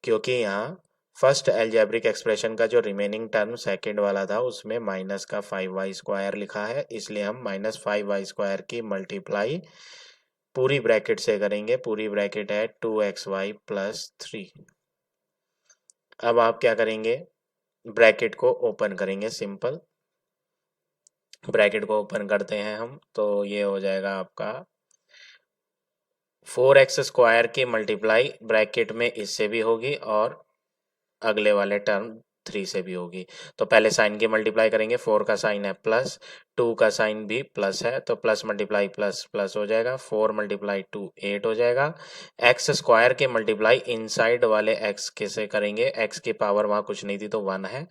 क्योंकि यहाँ फर्स्ट एल्जेब्रिक एक्सप्रेशन का जो रिमेनिंग टर्म सेकेंड वाला था उसमें माइनस का 5y स्क्वायर लिखा है, इसलिए हम माइनस 5y स्क्वायर की मल्टीप्लाई पूरी ब्रैकेट से करेंगे। पूरी ब्रैकेट है 2xy प्लस 3। अब आप क्या करेंगे, ब्रैकेट को ओपन करेंगे, सिंपल ब्रैकेट को ओपन करते हैं हम, तो ये हो जाएगा आपका 4x स्क्वायर की मल्टीप्लाई ब्रैकेट में इससे भी होगी और अगले वाले टर्म 3 से भी होगी। तो पहले साइन की मल्टीप्लाई करेंगे, 4 का साइन है प्लस, 2 का साइन भी प्लस है, तो प्लस मल्टीप्लाई प्लस प्लस हो जाएगा, 4 मल्टीप्लाई 2 8 हो जाएगा। एक्स स्क्वायर के मल्टीप्लाई इनसाइड वाले एक्स के से करेंगे, एक्स की पावर वहाँ कुछ नहीं थी तो 1 है,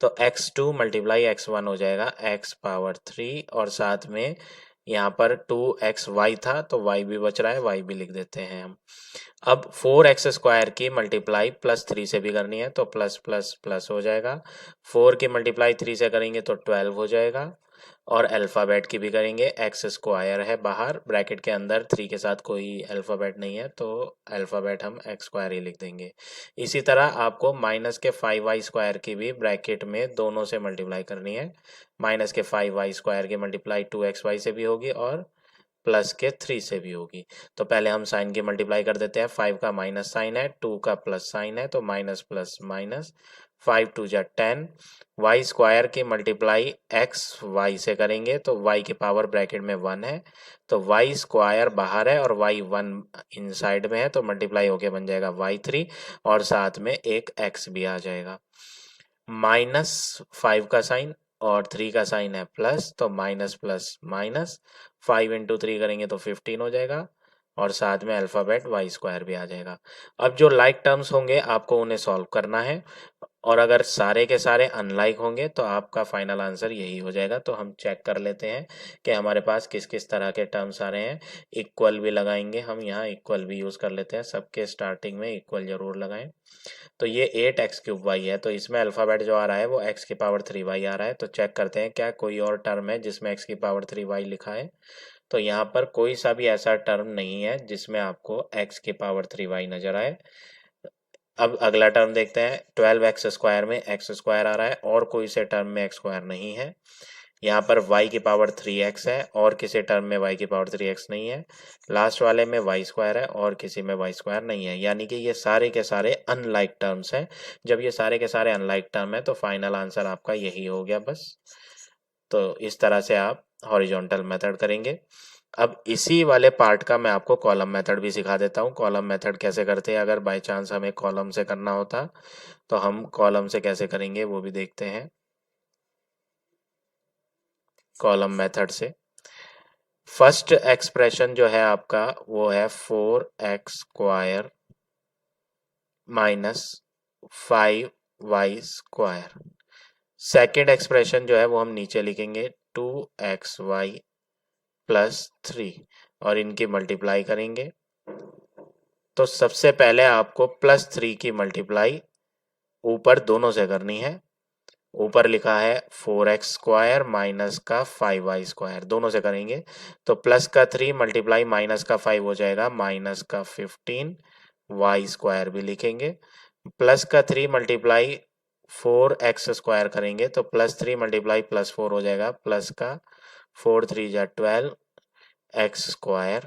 तो x2 मल्टीप्लाई x1 हो जाएगा x पावर 3, और साथ में यहाँ पर 2xy था तो y भी बच रहा है, y भी लिख देते हैं हम। अब 4x स्क्वायर की मल्टीप्लाई प्लस 3 से भी करनी है, तो प्लस प्लस प्लस हो जाएगा, 4 की मल्टीप्लाई 3 से करेंगे तो 12 हो जाएगा, और अल्फ़ाबेट की भी करेंगे, एक्स स्क्वायर है बाहर, ब्रैकेट के अंदर 3 के साथ कोई अल्फ़ाबेट नहीं है तो अल्फ़ाबेट हम एक्स स्क्वायर ही लिख देंगे। इसी तरह आपको माइनस के 5y स्क्वायर की भी ब्रैकेट में दोनों से मल्टीप्लाई करनी है। माइनस के 5y स्क्वायर की मल्टीप्लाई 2xy से भी होगी और प्लस के 3 से भी होगी। तो पहले हम साइन की मल्टीप्लाई कर देते हैं, 5 का माइनस साइन है, 2 का प्लस साइन है, तो माइनस प्लस माइनस, 5 टू जा 10। वाई स्क्वायर की मल्टीप्लाई एक्स वाई से करेंगे, तो वाई की पावर ब्रैकेट में 1 है, तो वाई स्क्वायर बाहर है और वाई 1 इनसाइड में है, तो मल्टीप्लाई होके बन जाएगा y3, और साथ में एक x भी आ जाएगा। माइनस 5 का साइन और 3 का साइन है प्लस, तो माइनस प्लस माइनस, 5 इंटू 3 करेंगे तो 15 हो जाएगा, और साथ में अल्फ़ाबेट वाई स्क्वायर भी आ जाएगा। अब जो लाइक टर्म्स होंगे आपको उन्हें सॉल्व करना है, और अगर सारे के सारे अनलाइक होंगे तो आपका फाइनल आंसर यही हो जाएगा। तो हम चेक कर लेते हैं कि हमारे पास किस किस तरह के टर्म्स आ रहे हैं। इक्वल भी लगाएंगे हम, यहाँ इक्वल भी यूज़ कर लेते हैं, सबके स्टार्टिंग में इक्वल ज़रूर लगाएं। तो ये 8x³ है, तो इसमें अल्फ़ाबेट जो आ रहा है वो x की पावर 3y आ रहा है। तो चेक करते हैं क्या कोई और टर्म है जिसमें x की पावर 3y लिखा है। तो यहाँ पर कोई सा भी ऐसा टर्म नहीं है जिसमें आपको x की पावर 3y नज़र आए। अब अगला टर्म देखते हैं। 12x² में x² आ रहा है और कोई से टर्म में x² नहीं है। यहाँ पर y की पावर 3x है और किसी टर्म में y की पावर 3x नहीं है। लास्ट वाले में y² है और किसी में y² नहीं है, यानी कि ये सारे के सारे अनलाइक टर्म्स हैं। जब ये सारे के सारे अनलाइक टर्म है तो फाइनल आंसर आपका यही हो गया बस। तो इस तरह से आप हॉरिजॉन्टल मेथड करेंगे। अब इसी वाले पार्ट का मैं आपको कॉलम मेथड भी सिखा देता हूँ। कॉलम मेथड कैसे करते हैं, अगर बाय चांस हमें कॉलम से करना होता तो हम कॉलम से कैसे करेंगे वो भी देखते हैं। कॉलम मेथड से फर्स्ट एक्सप्रेशन जो है आपका वो है 4x² minus 5y²। Second expression जो है वो हम नीचे लिखेंगे 2xy प्लस 3 और इनकी मल्टीप्लाई करेंगे। तो सबसे पहले आपको +3 की मल्टीप्लाई ऊपर दोनों से करनी है। ऊपर लिखा है 4x² माइनस का 5y², दोनों से करेंगे तो प्लस का 3 मल्टीप्लाई माइनस का 5 हो जाएगा माइनस का 15, y² भी लिखेंगे। प्लस का 3 मल्टीप्लाई 4x² करेंगे तो +3 मल्टीप्लाई +4 हो जाएगा प्लस का 4 3 जा 12 x²।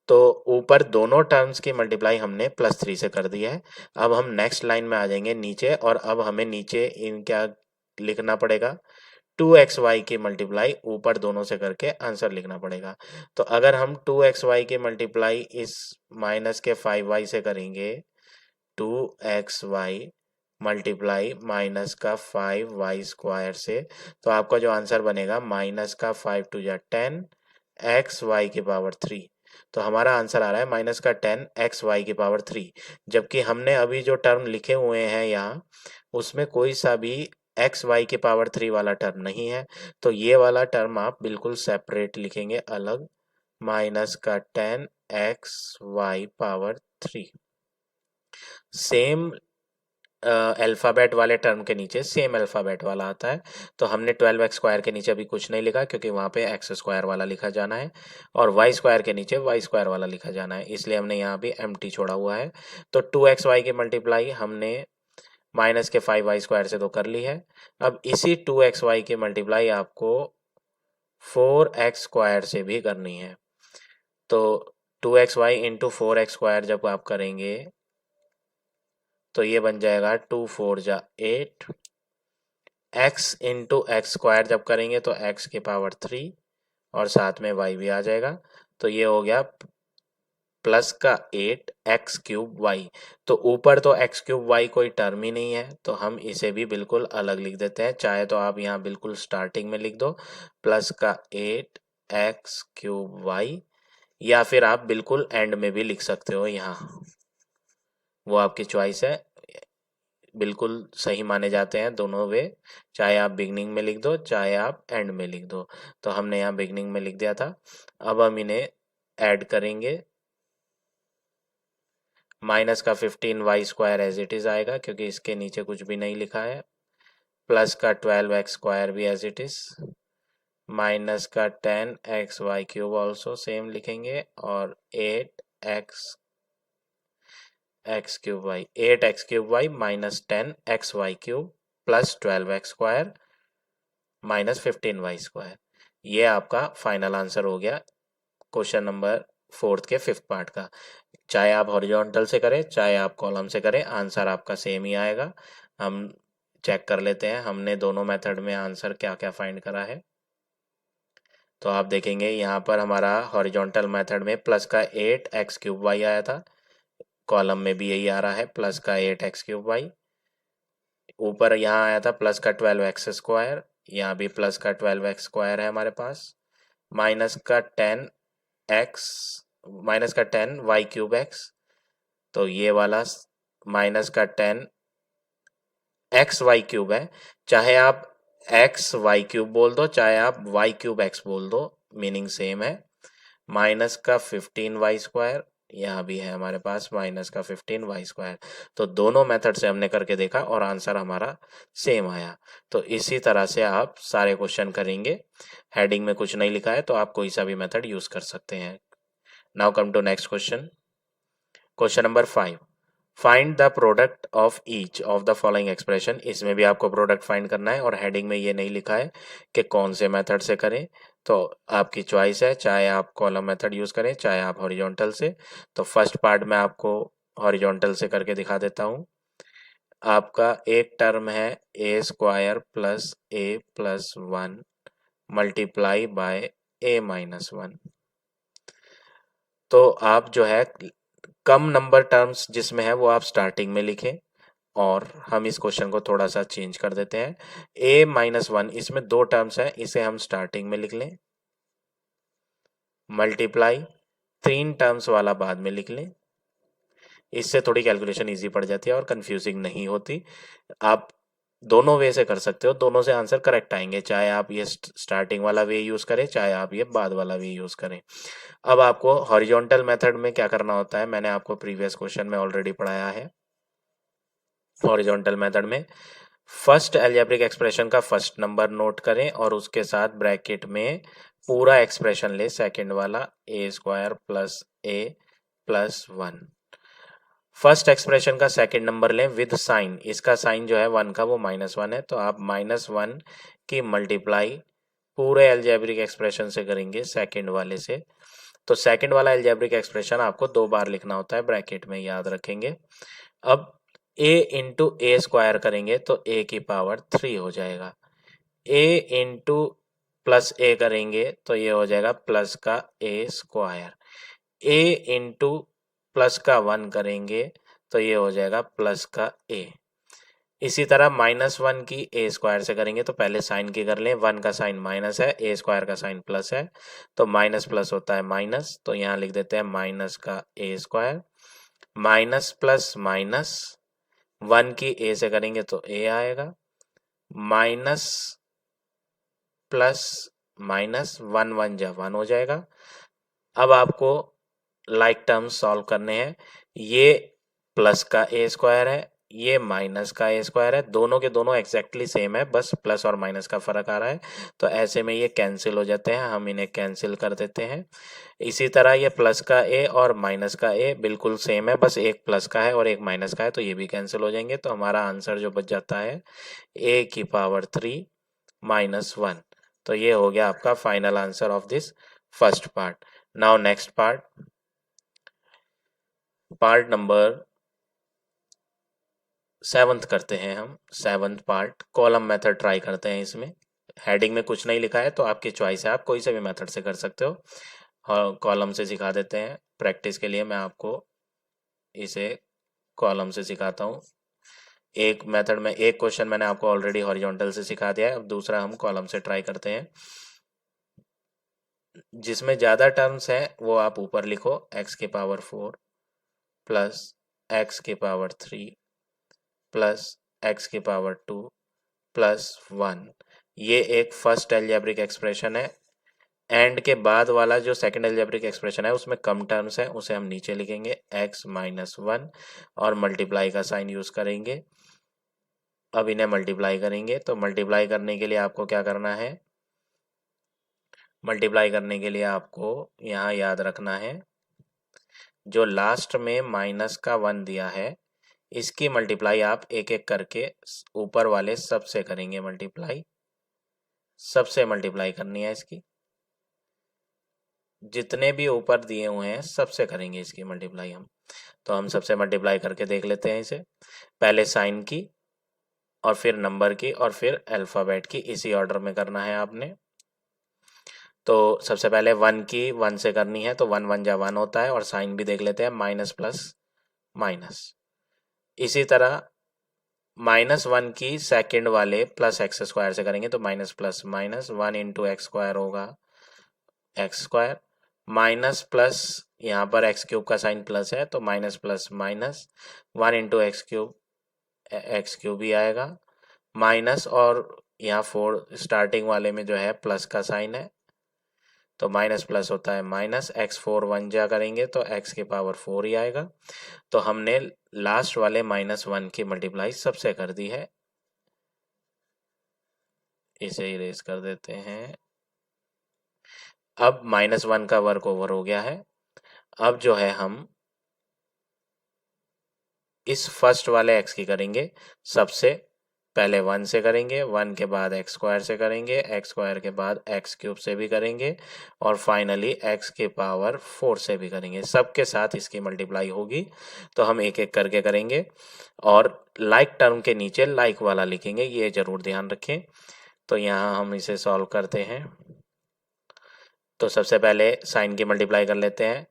तो ऊपर दोनों टर्म्स की मल्टीप्लाई हमने +3 से कर दी है। अब हम नेक्स्ट लाइन में आ जाएंगे नीचे और अब हमें नीचे इन क्या लिखना पड़ेगा, 2xy की मल्टीप्लाई ऊपर दोनों से करके आंसर लिखना पड़ेगा। तो अगर हम 2xy की मल्टीप्लाई इस माइनस के 5y से करेंगे, 2xy मल्टीप्लाई माइनस का 5y² से, तो आपका जो आंसर बनेगा माइनस का 5 2 जा 10 xy की पावर 3। तो हमारा आंसर आ रहा है माइनस का 10 xy की पावर 3। जबकि हमने अभी जो टर्म लिखे हुए हैं यहाँ उसमें कोई सा भी xy की पावर 3 वाला टर्म नहीं है। तो ये वाला टर्म आप बिल्कुल सेपरेट लिखेंगे अलग, माइनस का 10 xy पावर 3। सेम अल्फ़ाबेट वाले टर्म के नीचे सेम अल्फ़ाबेट वाला आता है। तो हमने 12x² के नीचे अभी कुछ नहीं लिखा क्योंकि वहाँ पे x² वाला लिखा जाना है और y² के नीचे y² वाला लिखा जाना है, इसलिए हमने यहाँ भी एम्प्टी छोड़ा हुआ है। तो 2xy की मल्टीप्लाई हमने माइनस के 5y² से तो कर ली है। अब इसी 2xy की मल्टीप्लाई आपको 4x² से भी करनी है। तो 2xy इंटू 4x² जब आप करेंगे तो ये बन जाएगा 2 4 जा 8। x इंटू x² जब करेंगे तो x की पावर 3 और साथ में y भी आ जाएगा। तो ये हो गया प्लस का 8 x³ y। तो ऊपर तो x³ y कोई टर्म ही नहीं है तो हम इसे भी बिल्कुल अलग लिख देते हैं। चाहे तो आप यहाँ बिल्कुल स्टार्टिंग में लिख दो प्लस का 8 x³ y, या फिर आप बिल्कुल एंड में भी लिख सकते हो, यहाँ वो आपकी चॉइस है। बिल्कुल सही माने जाते हैं दोनों वे, चाहे आप बिगनिंग में लिख दो चाहे आप एंड में लिख दो। तो हमने यहाँ बिगनिंग में लिख दिया था। अब हम इन्हें ऐड करेंगे। माइनस का 15y² एज इट इज आएगा क्योंकि इसके नीचे कुछ भी नहीं लिखा है। प्लस का 12x² भी एज इट इज, माइनस का 10xy³ ऑल्सो सेम लिखेंगे और 8x³ y minus 10xy³ plus 12x² minus 15y²। ये आपका फाइनल आंसर हो गया क्वेश्चन नंबर 4 के 5th पार्ट का। चाहे आप हॉरिजॉन्टल से करें चाहे आप कॉलम से करें, आंसर आपका सेम ही आएगा। हम चेक कर लेते हैं हमने दोनों मेथड में आंसर क्या क्या फाइंड करा है। तो आप देखेंगे यहाँ पर हमारा हॉरिजॉन्टल मेथड में प्लस का 8x³ y आया था, कॉलम में भी यही आ रहा है प्लस का 8x³ y। ऊपर यहाँ आया था प्लस का 12x², यहाँ भी प्लस का 12x² है हमारे पास। माइनस का 10x माइनस का 10y³ तो ये वाला माइनस का 10xy³ है। चाहे आप xy³ बोल दो चाहे आप y³ बोल दो, मीनिंग सेम है। माइनस का 15y², यहाँ भी है हमारे पास माइनस का 15y²। तो दोनों मेथड से हमने करके देखा और आंसर हमारा सेम आया। तो इसी तरह से आप सारे क्वेश्चन करेंगे। हेडिंग में कुछ नहीं लिखा है तो आप कोई सा भी मेथड यूज कर सकते हैं। Now come to next question. Question number 5। Find the product of each of the following expression, इसमें भी आपको प्रोडक्ट फाइंड करना है और हेडिंग में ये नहीं लिखा है कि कौन से मेथड से करें, तो आपकी चॉइस है, चाहे आप कॉलम मेथड यूज़ करें चाहे आप हॉरिजॉन्टल से। तो फर्स्ट पार्ट में आपको हॉरिजॉन्टल से करके दिखा देता हूँ। आपका एक टर्म है a square plus a plus one multiply by a minus one. तो आप जो है कम नंबर टर्म्स जिसमें है वो आप स्टार्टिंग में लिखें, और हम इस क्वेश्चन को थोड़ा सा चेंज कर देते हैं। ए माइनस वन, इसमें दो टर्म्स हैं, इसे हम स्टार्टिंग में लिख लें, मल्टीप्लाई तीन टर्म्स वाला बाद में लिख लें। इससे थोड़ी कैलकुलेशन इजी पड़ जाती है और कंफ्यूजिंग नहीं होती। आप दोनों वे से कर सकते हो, दोनों से आंसर करेक्ट आएंगे, चाहे आप ये स्टार्टिंग वाला वे यूज़ करें चाहे आप ये बाद वाला वे यूज़ करें। अब आपको हॉरिजॉन्टल मेथड में क्या करना होता है, मैंने आपको प्रीवियस क्वेश्चन में ऑलरेडी पढ़ाया है। हॉरिजॉन्टल मेथड में फर्स्ट अलजेब्रिक एक्सप्रेशन का फर्स्ट नंबर नोट करें और उसके साथ ब्रैकेट में पूरा एक्सप्रेशन ले, सेकंड वाला ए square plus a plus one. First expression का सेकंड नंबर लें विद साइन, इसका साइन जो है वन का वो माइनस वन है, तो आप माइनस वन की मल्टीप्लाई पूरे अलजेब्रिक एक्सप्रेशन से करेंगे सेकंड वाले से। तो सेकंड वाला अलजेब्रिक एक्सप्रेशन आपको दो बार लिखना होता है ब्रैकेट में, याद रखेंगे। अब ए इंटू ए स्क्वायर करेंगे तो ए की पावर थ्री हो जाएगा, ए इंटू प्लस ए करेंगे तो ये हो जाएगा प्लस का a square, A into plus का वन करेंगे तो ये हो जाएगा प्लस का ए। इसी तरह माइनस वन की ए स्क्वायर से करेंगे तो पहले साइन की कर लें, वन का साइन माइनस है, ए स्क्वायर का साइन प्लस है, तो माइनस प्लस होता है माइनस, तो यहाँ लिख देते हैं माइनस का a square, minus plus minus, one की ए से करेंगे तो ए आएगा, minus plus minus, one one जा वन हो जाएगा। अब आपको लाइक टर्म्स सॉल्व करने हैं, ये प्लस का ए स्क्वायर है, ये माइनस का ए स्क्वायर है, दोनों के दोनों एग्जैक्टली सेम है, बस प्लस और माइनस का फर्क आ रहा है, तो ऐसे में ये कैंसिल हो जाते हैं, हम इन्हें कैंसिल कर देते हैं। इसी तरह ये प्लस का ए और माइनस का ए बिल्कुल सेम है, बस एक प्लस का है और एक माइनस का है, तो ये भी कैंसिल हो जाएंगे, तो हमारा आंसर जो बच जाता है ए की पावर थ्री माइनस वन। तो ये हो गया आपका final answer of this first part. Now next part, part number seventh करते हैं हम। Seventh part column method try करते हैं। इसमें हेडिंग में कुछ नहीं लिखा है तो आपकी चॉइस है, आप कोई से भी मेथड से कर सकते हो, और कॉलम से सिखा देते हैं। प्रैक्टिस के लिए मैं आपको इसे कॉलम से सिखाता हूँ। एक मेथड में एक क्वेश्चन मैंने आपको ऑलरेडी हॉरिजॉन्टल से सिखा दिया है, अब दूसरा हम कॉलम से ट्राई करते हैं। जिसमें ज़्यादा टर्म्स हैं वो आप ऊपर लिखो, एक्स की पावर फोर प्लस एक्स की पावर थ्री प्लस एक्स की पावर टू प्लस वन। ये एक फर्स्ट अलजेब्रिक एक्सप्रेशन है। एंड के बाद वाला जो सेकंड अलजेब्रिक एक्सप्रेशन है उसमें कम टर्म्स है, उसे हम नीचे लिखेंगे एक्स माइनस वन और मल्टीप्लाई का साइन यूज करेंगे। अब इन्हें मल्टीप्लाई करेंगे, तो मल्टीप्लाई करने के लिए आपको क्या करना है, मल्टीप्लाई करने के लिए आपको यहाँ याद रखना है जो लास्ट में माइनस का वन दिया है इसकी मल्टीप्लाई आप एक एक करके ऊपर वाले सब से करेंगे मल्टीप्लाई, सबसे मल्टीप्लाई करनी है इसकी, जितने भी ऊपर दिए हुए हैं सबसे करेंगे इसकी मल्टीप्लाई हम। तो हम सबसे मल्टीप्लाई करके देख लेते हैं इसे, पहले साइन की और फिर नंबर की और फिर अल्फ़ाबेट की, इसी ऑर्डर में करना है आपने। तो सबसे पहले वन की वन से करनी है, तो वन वन जा वन होता है, और साइन भी देख लेते हैं माइनस प्लस माइनस। इसी तरह माइनस वन की सेकेंड वाले प्लस एक्स स्क्वायर से करेंगे, तो minus plus minus, one into x square होगा एक्स स्क्वायर, माइनस प्लस यहाँ पर एक्स क्यूब का साइन प्लस है तो minus plus minus, one into x cube ही आएगा, माइनस और यहाँ फोर स्टार्टिंग वाले में जो है प्लस का साइन है तो माइनस प्लस होता है माइनस, एक्स फोर वन जा करेंगे तो एक्स की पावर फोर ही आएगा। तो हमने लास्ट वाले माइनस वन की मल्टीप्लाई सबसे कर दी है, इसे इरेज कर देते हैं। अब माइनस वन का वर्क ओवर हो गया है। अब जो है हम इस फर्स्ट वाले x की करेंगे, सबसे पहले 1 से करेंगे, 1 के बाद एक्स स्क्वायर से करेंगे, एक्स स्क्वायर के बाद एक्स क्यूब से भी करेंगे और फाइनली एक्स के पावर 4 से भी करेंगे। सबके साथ इसकी मल्टीप्लाई होगी, तो हम एक एक करके करेंगे और लाइक टर्म के नीचे लाइक वाला लिखेंगे, ये ज़रूर ध्यान रखें। तो यहाँ हम इसे सॉल्व करते हैं। तो सबसे पहले साइन की मल्टीप्लाई कर लेते हैं,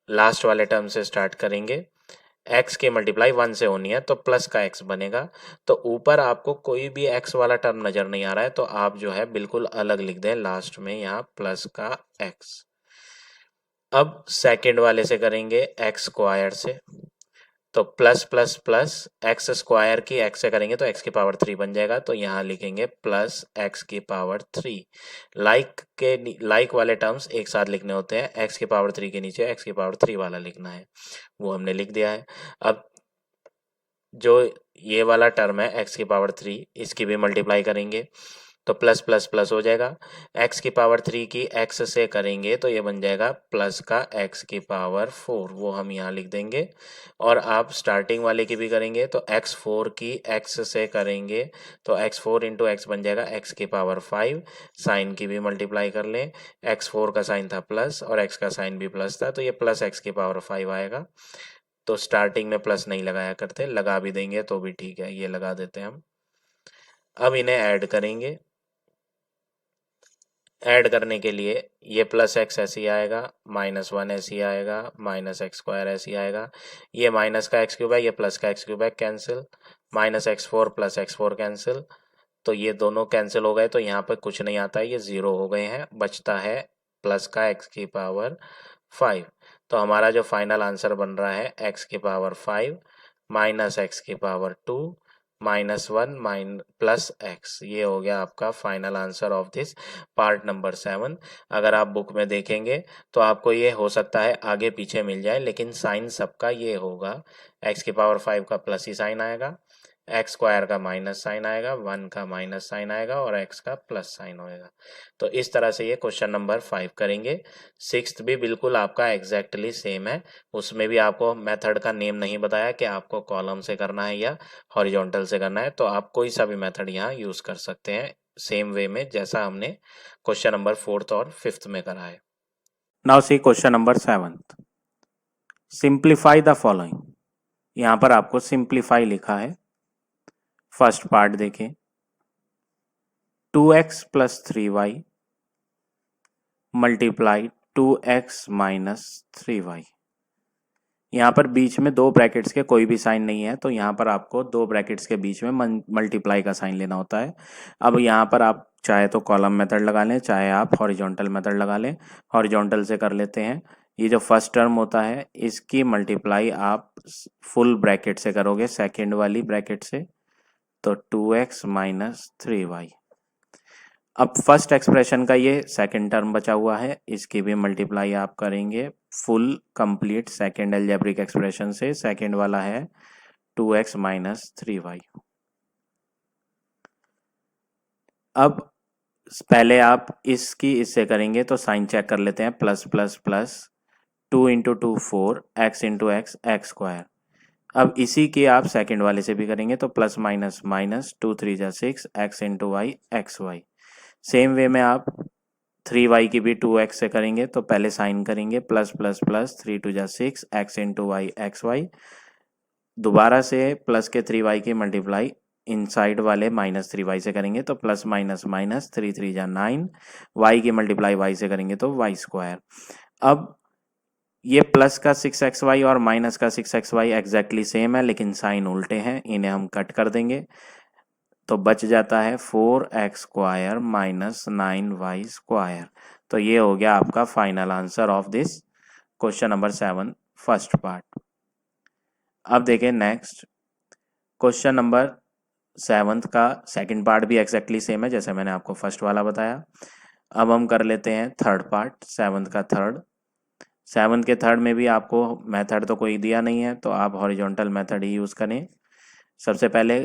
लास्ट वाले टर्म से स्टार्ट करेंगे। x की मल्टीप्लाई 1 से होनी है तो प्लस का x बनेगा। तो ऊपर आपको कोई भी x वाला टर्म नज़र नहीं आ रहा है, तो आप जो है बिल्कुल अलग लिख दें लास्ट में यहाँ प्लस का x। अब सेकंड वाले से करेंगे x स्क्वायर से, तो plus plus plus x square की x से करेंगे तो x की पावर 3 बन जाएगा, तो यहाँ लिखेंगे प्लस x की पावर 3। लाइक वाले टर्म्स एक साथ लिखने होते हैं, x की पावर 3 के नीचे x की पावर 3 वाला लिखना है, वो हमने लिख दिया है। अब जो ये वाला टर्म है x की पावर 3, इसकी भी मल्टीप्लाई करेंगे तो प्लस प्लस प्लस हो जाएगा। x की पावर 3 की x से करेंगे तो ये बन जाएगा प्लस का x की पावर 4, वो हम यहाँ लिख देंगे। और आप स्टार्टिंग वाले की भी करेंगे तो x4 की x से करेंगे तो x4 इंटू एक्स बन जाएगा x की पावर 5। साइन की भी मल्टीप्लाई कर लें, x4 का साइन था प्लस और x का साइन भी प्लस था, तो ये प्लस x की पावर 5 आएगा। तो स्टार्टिंग में प्लस नहीं लगाया करते, लगा भी देंगे तो भी ठीक है, ये लगा देते हैं हम। अब इन्हें ऐड करेंगे, ऐड करने के लिए ये प्लस एक्स ऐसे ही आएगा, माइनस 1 ऐसे ही आएगा, माइनस एक्स स्क्वायर ऐसे ही आएगा, ये माइनस का एक्स क्यूब है, ये प्लस का एक्स क्यूब है, cancel, minus x4 plus x4 cancel, तो ये दोनों कैंसिल हो गए, तो यहाँ पर कुछ नहीं आता है, ये ज़ीरो हो गए हैं, बचता है प्लस का x की पावर 5। तो हमारा जो फाइनल आंसर बन रहा है x की पावर 5 माइनस एक्स की पावर 2 माइनस 1 प्लस एक्स, ये हो गया आपका final answer of this part number 7। अगर आप बुक में देखेंगे तो आपको ये हो सकता है आगे पीछे मिल जाए, लेकिन साइन सबका ये होगा, एक्स की पावर 5 का प्लस ही साइन आएगा, एक्स स्क्वायर का माइनस साइन आएगा, 1 का माइनस साइन आएगा और एक्स का प्लस साइन होएगा। तो इस तरह से ये क्वेश्चन नंबर 5 करेंगे। सिक्स्थ भी बिल्कुल आपका एग्जैक्टली सेम है, उसमें भी आपको मेथड का नेम नहीं बताया कि आपको कॉलम से करना है या हॉरिजॉन्टल से करना है, तो आप कोई सा भी मेथड यहाँ यूज़ कर सकते हैं सेम वे में जैसा हमने क्वेश्चन नंबर 4th और 5th में करा है। Now see question number 7th, simplify the following. यहाँ पर आपको सिंप्लीफाई लिखा है। फर्स्ट पार्ट देखें, 2x plus 3y multiply 2x minus 3y। यहाँ पर बीच में दो ब्रैकेट्स के कोई भी साइन नहीं है, तो यहाँ पर आपको दो ब्रैकेट्स के बीच में मल्टीप्लाई का साइन लेना होता है। अब यहाँ पर आप चाहे तो कॉलम मेथड लगा लें, चाहे आप हॉरिजॉन्टल मेथड लगा लें। हॉरिजॉन्टल से कर लेते हैं, ये जो फर्स्ट टर्म होता है इसकी मल्टीप्लाई आप फुल ब्रैकेट से करोगे, सेकेंड वाली ब्रैकेट से, तो 2x माइनस 3y। अब फर्स्ट एक्सप्रेशन का ये सेकंड टर्म बचा हुआ है, इसकी भी मल्टीप्लाई आप करेंगे full complete second algebraic expression से। सेकंड वाला है 2x माइनस 3y। अब पहले आप इसकी इससे करेंगे तो साइन चेक कर लेते हैं, plus plus plus 2 into 2 4, x into x x square. अब इसी की आप सेकंड वाले से भी करेंगे तो प्लस माइनस माइनस 2 3 जा 6, X into Y X Y. Same way में आप 3y की भी 2x से करेंगे तो पहले साइन करेंगे प्लस प्लस प्लस 3 2 जा 6, X into Y X Y. दोबारा से प्लस के 3y की मल्टीप्लाई इनसाइड वाले माइनस 3y से करेंगे तो प्लस माइनस माइनस 3 3 जा 9, y की मल्टीप्लाई y से करेंगे तो y स्क्वायर। अब ये प्लस का 6xy और माइनस का 6xy एग्जैक्टली सेम है, लेकिन साइन उल्टे हैं, इन्हें हम कट कर देंगे तो बच जाता है 4x square minus 9y square. तो ये हो गया आपका final answer of this question number 7 first part. अब देखें नेक्स्ट क्वेश्चन नंबर 7th का सेकंड पार्ट भी एग्जैक्टली सेम है जैसे मैंने आपको फर्स्ट वाला बताया। अब हम कर लेते हैं थर्ड पार्ट, 7th का थर्ड। 7th के थर्ड में भी आपको मेथड तो कोई दिया नहीं है, तो आप हॉरिजॉन्टल मेथड ही यूज़ करें। सबसे पहले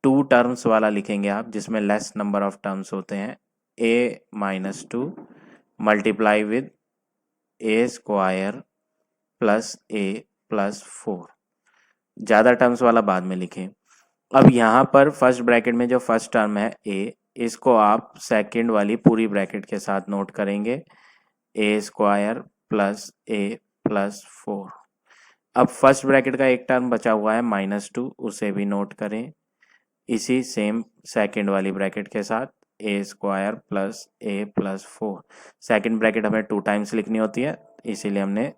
2 टर्म्स वाला लिखेंगे आप, जिसमें लेस नंबर ऑफ टर्म्स होते हैं, a minus 2 multiply with a square plus a plus 4। ज़्यादा टर्म्स वाला बाद में लिखें। अब यहाँ पर फर्स्ट ब्रैकेट में जो फर्स्ट टर्म है ए, इसको आप सेकंड वाली पूरी ब्रैकेट के साथ नोट करेंगे, ए स्क्वायर प्लस ए प्लस 4। अब फर्स्ट ब्रैकेट का एक टर्म बचा हुआ है -2, उसे भी नोट करें इसी सेम सेकंड वाली ब्रैकेट के साथ, ए square plus a plus 4। Second bracket हमें 2 टाइम्स लिखनी होती है, इसीलिए हमने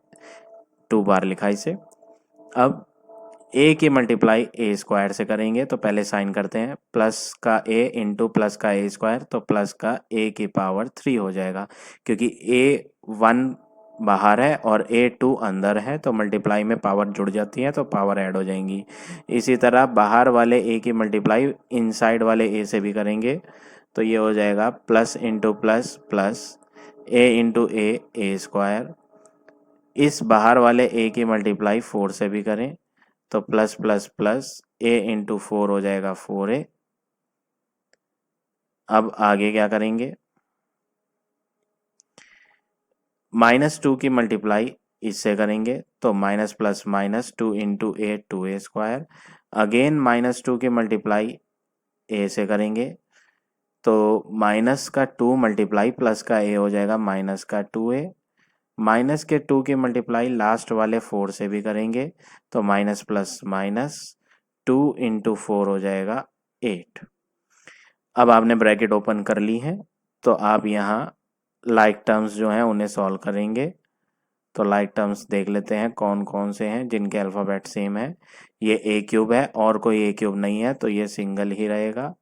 2 बार लिखा इसे। अब ए की मल्टीप्लाई ए स्क्वायर से करेंगे तो पहले साइन करते हैं, प्लस का ए इंटू प्लस का ए स्क्वायर, तो प्लस का ए की पावर 3 हो जाएगा, क्योंकि ए 1 बाहर है और ए 2 अंदर है, तो मल्टीप्लाई में पावर जुड़ जाती है तो पावर ऐड हो जाएंगी। इसी तरह बाहर वाले ए की मल्टीप्लाई इनसाइड वाले ए से भी करेंगे, तो ये हो जाएगा प्लस इंटू प्लस प्लस ए इंटू ए स्क्वायर। इस बाहर वाले ए की मल्टीप्लाई 4 से भी करें तो प्लस प्लस प्लस ए इंटू 4 हो जाएगा 4a। अब आगे क्या करेंगे, -2 की मल्टीप्लाई इससे करेंगे तो माइनस प्लस माइनस 2 इंटू ए 2a स्क्वायर। अगेन -2 की मल्टीप्लाई ए से करेंगे तो माइनस का 2 मल्टीप्लाई प्लस का ए हो जाएगा माइनस का 2a। माइनस के 2 की मल्टीप्लाई लास्ट वाले 4 से भी करेंगे तो माइनस प्लस माइनस 2 इंटू 4 हो जाएगा 8। अब आपने ब्रैकेट ओपन कर ली है, तो आप यहाँ लाइक टर्म्स जो हैं उन्हें सॉल्व करेंगे। तो लाइक टर्म्स देख लेते हैं कौन कौन से हैं जिनके अल्फ़ाबेट सेम है। ये ए क्यूब है और कोई ए क्यूब नहीं है तो ये सिंगल ही रहेगा।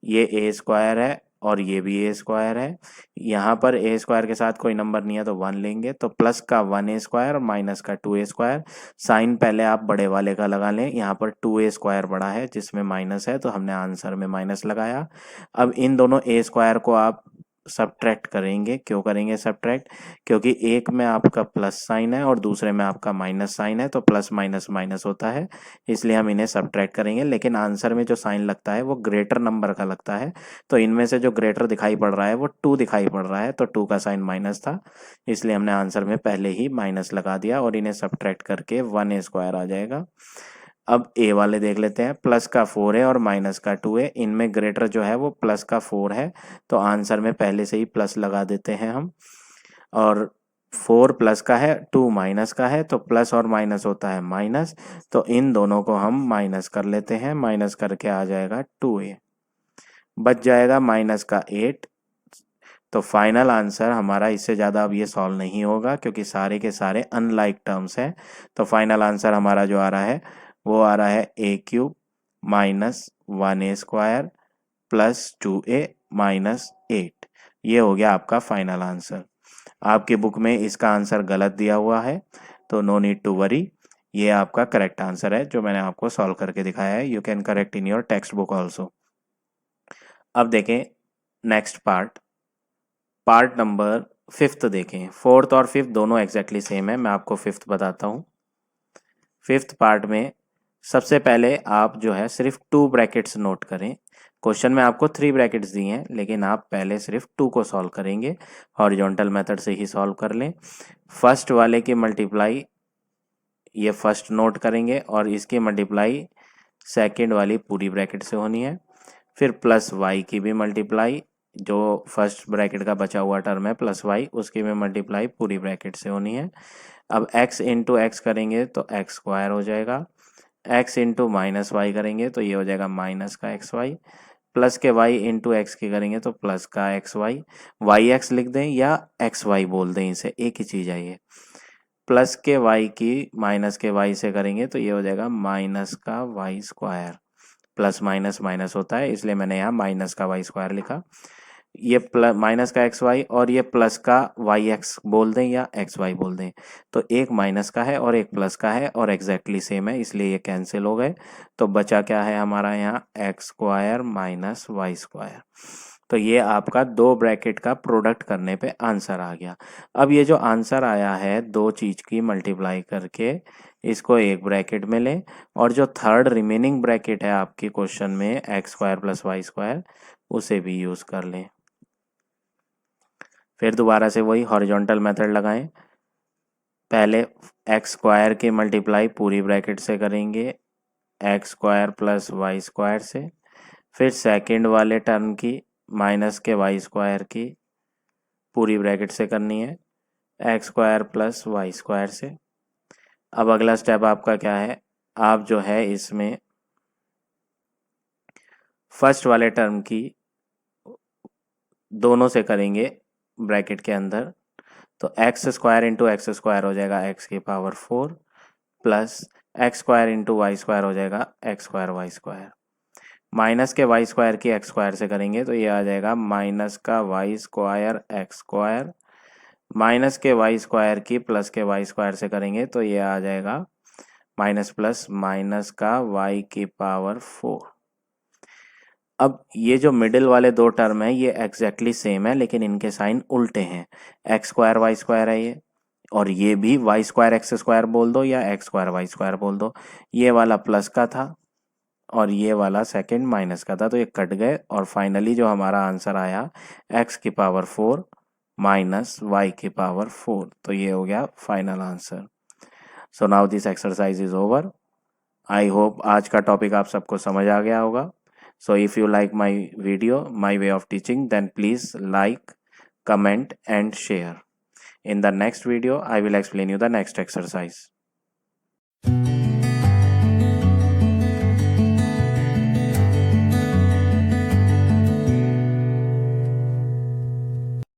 ये ए स्क्वायर है और ये भी ए स्क्वायर है। यहाँ पर ए स्क्वायर के साथ कोई नंबर नहीं है तो 1 लेंगे, तो प्लस का 1a स्क्वायर और माइनस का 2a स्क्वायर। साइन पहले आप बड़े वाले का लगा लें, यहाँ पर 2a स्क्वायर बड़ा है जिसमें माइनस है तो हमने आंसर में माइनस लगाया। अब इन दोनों ए स्क्वायर को आप सब्ट्रैक्ट करेंगे। क्यों करेंगे सब्ट्रैक्ट, क्योंकि एक में आपका प्लस साइन है और दूसरे में आपका माइनस साइन है, तो प्लस माइनस माइनस होता है, इसलिए हम इन्हें सब्ट्रैक्ट करेंगे। लेकिन आंसर में जो साइन लगता है वो ग्रेटर नंबर का लगता है, तो इनमें से जो ग्रेटर दिखाई पड़ रहा है वो 2 दिखाई पड़ रहा है, तो 2 का साइन माइनस था, इसलिए हमने आंसर में पहले ही माइनस लगा दिया और इन्हें सब्ट्रैक्ट करके 1a स्क्वायर आ जाएगा। अब ए वाले देख लेते हैं, प्लस का 4 है और माइनस का 2 है, इनमें ग्रेटर जो है वो प्लस का 4 है, तो आंसर में पहले से ही प्लस लगा देते हैं हम। और 4 प्लस का है, 2 माइनस का है, तो प्लस और माइनस होता है माइनस, तो इन दोनों को हम माइनस कर लेते हैं। माइनस करके आ जाएगा 2a, बच जाएगा माइनस का 8। तो फाइनल आंसर हमारा, इससे ज़्यादा अब ये सॉल्व नहीं होगा क्योंकि सारे के सारे अनलाइक टर्म्स हैं। तो फाइनल आंसर हमारा जो आ रहा है वो आ रहा है a cube minus 1a square plus 2a minus 8। ये हो गया आपका फाइनल आंसर। आपकी बुक में इसका आंसर गलत दिया हुआ है तो नो नीड टू वरी, ये आपका करेक्ट आंसर है जो मैंने आपको सॉल्व करके दिखाया है। You can correct in your text book also. अब देखें नेक्स्ट पार्ट नंबर 5th देखें। 4th और 5th दोनों एग्जैक्टली सेम है, मैं आपको 5th बताता हूँ। 5th पार्ट में सबसे पहले आप जो है सिर्फ 2 ब्रैकेट्स नोट करें। क्वेश्चन में आपको 3 ब्रैकेट्स दिए हैं लेकिन आप पहले सिर्फ 2 को सॉल्व करेंगे, हॉरिजॉन्टल मेथड से ही सॉल्व कर लें। फर्स्ट वाले की मल्टीप्लाई ये फर्स्ट नोट करेंगे और इसकी मल्टीप्लाई सेकंड वाली पूरी ब्रैकेट से होनी है। फिर प्लस वाई की भी मल्टीप्लाई, जो फर्स्ट ब्रैकेट का बचा हुआ टर्म है प्लस वाई, उसकी भी मल्टीप्लाई पूरी ब्रैकेट से होनी है। अब x इंटू एक्स करेंगे तो एक्स स्क्वायर हो जाएगा, x इंटू माइनस वाई करेंगे तो ये हो जाएगा माइनस का एक्स वाई, प्लस के y इंटू एक्स की करेंगे तो प्लस का एक्स वाई। वाई एक्स लिख दें या एक्स वाई बोल दें, इसे एक ही चीज़ है ये। प्लस के y की माइनस के y से करेंगे तो ये हो जाएगा माइनस का Y square. Plus minus minus होता है इसलिए मैंने यहाँ माइनस का वाई स्क्वायर लिखा। ये प्लस माइनस का एक्स वाई और ये प्लस का वाई एक्स बोल दें या एक्स वाई बोल दें, तो एक माइनस का है और एक प्लस का है और एग्जैक्टली सेम है इसलिए ये कैंसिल हो गए। तो बचा क्या है हमारा यहाँ X square minus Y square. तो ये आपका 2 ब्रैकेट का प्रोडक्ट करने पे आंसर आ गया। अब ये जो आंसर आया है 2 चीज़ की मल्टीप्लाई करके, इसको एक ब्रैकेट में लें और जो थर्ड रिमेनिंग ब्रैकेट है आपके क्वेश्चन में X square plus Y square, उसे भी यूज़ कर लें। फिर दोबारा से वही हॉरिजॉन्टल मेथड लगाएं। पहले एक्स स्क्वायर की मल्टीप्लाई पूरी ब्रैकेट से करेंगे, X square plus Y square से, फिर सेकंड वाले टर्म की माइनस के वाई स्क्वायर की पूरी ब्रैकेट से करनी है X square plus Y square से। अब अगला स्टेप आपका क्या है, आप जो है इसमें फर्स्ट वाले टर्म की दोनों से करेंगे ब्रैकेट के अंदर, तो X square into x square हो जाएगा एक्स की power 4 plus x square into Y square हो जाएगा X square Y square, minus के वाई स्क्वायर की एक्स स्क्वायर से करेंगे तो ये आ जाएगा माइनस का Y square X square, minus के वाई स्क्वायर की प्लस के वाई स्क्वायर से करेंगे तो ये आ जाएगा माइनस प्लस माइनस का वाई की पावर 4। अब ये जो मिडिल वाले दो टर्म है ये एग्जैक्टली सेम है लेकिन इनके साइन उल्टे हैं, एक्स स्क्वायर वाई स्क्वायर है ये, और ये भी वाई स्क्वायर एक्स स्क्वायर बोल दो या एक्स स्क्वायर वाई स्क्वायर बोल दो। ये वाला प्लस का था और ये वाला सेकंड माइनस का था, तो ये कट गए और फाइनली जो हमारा आंसर आया एक्स की पावर 4 माइनस वाई की पावर 4, तो ये हो गया final answer. So now this exercise is over. I hope आज का टॉपिक आप सबको समझ आ गया होगा। So if you like my video, my way of teaching, then please like, comment and share. In the next video, I will explain you the next exercise.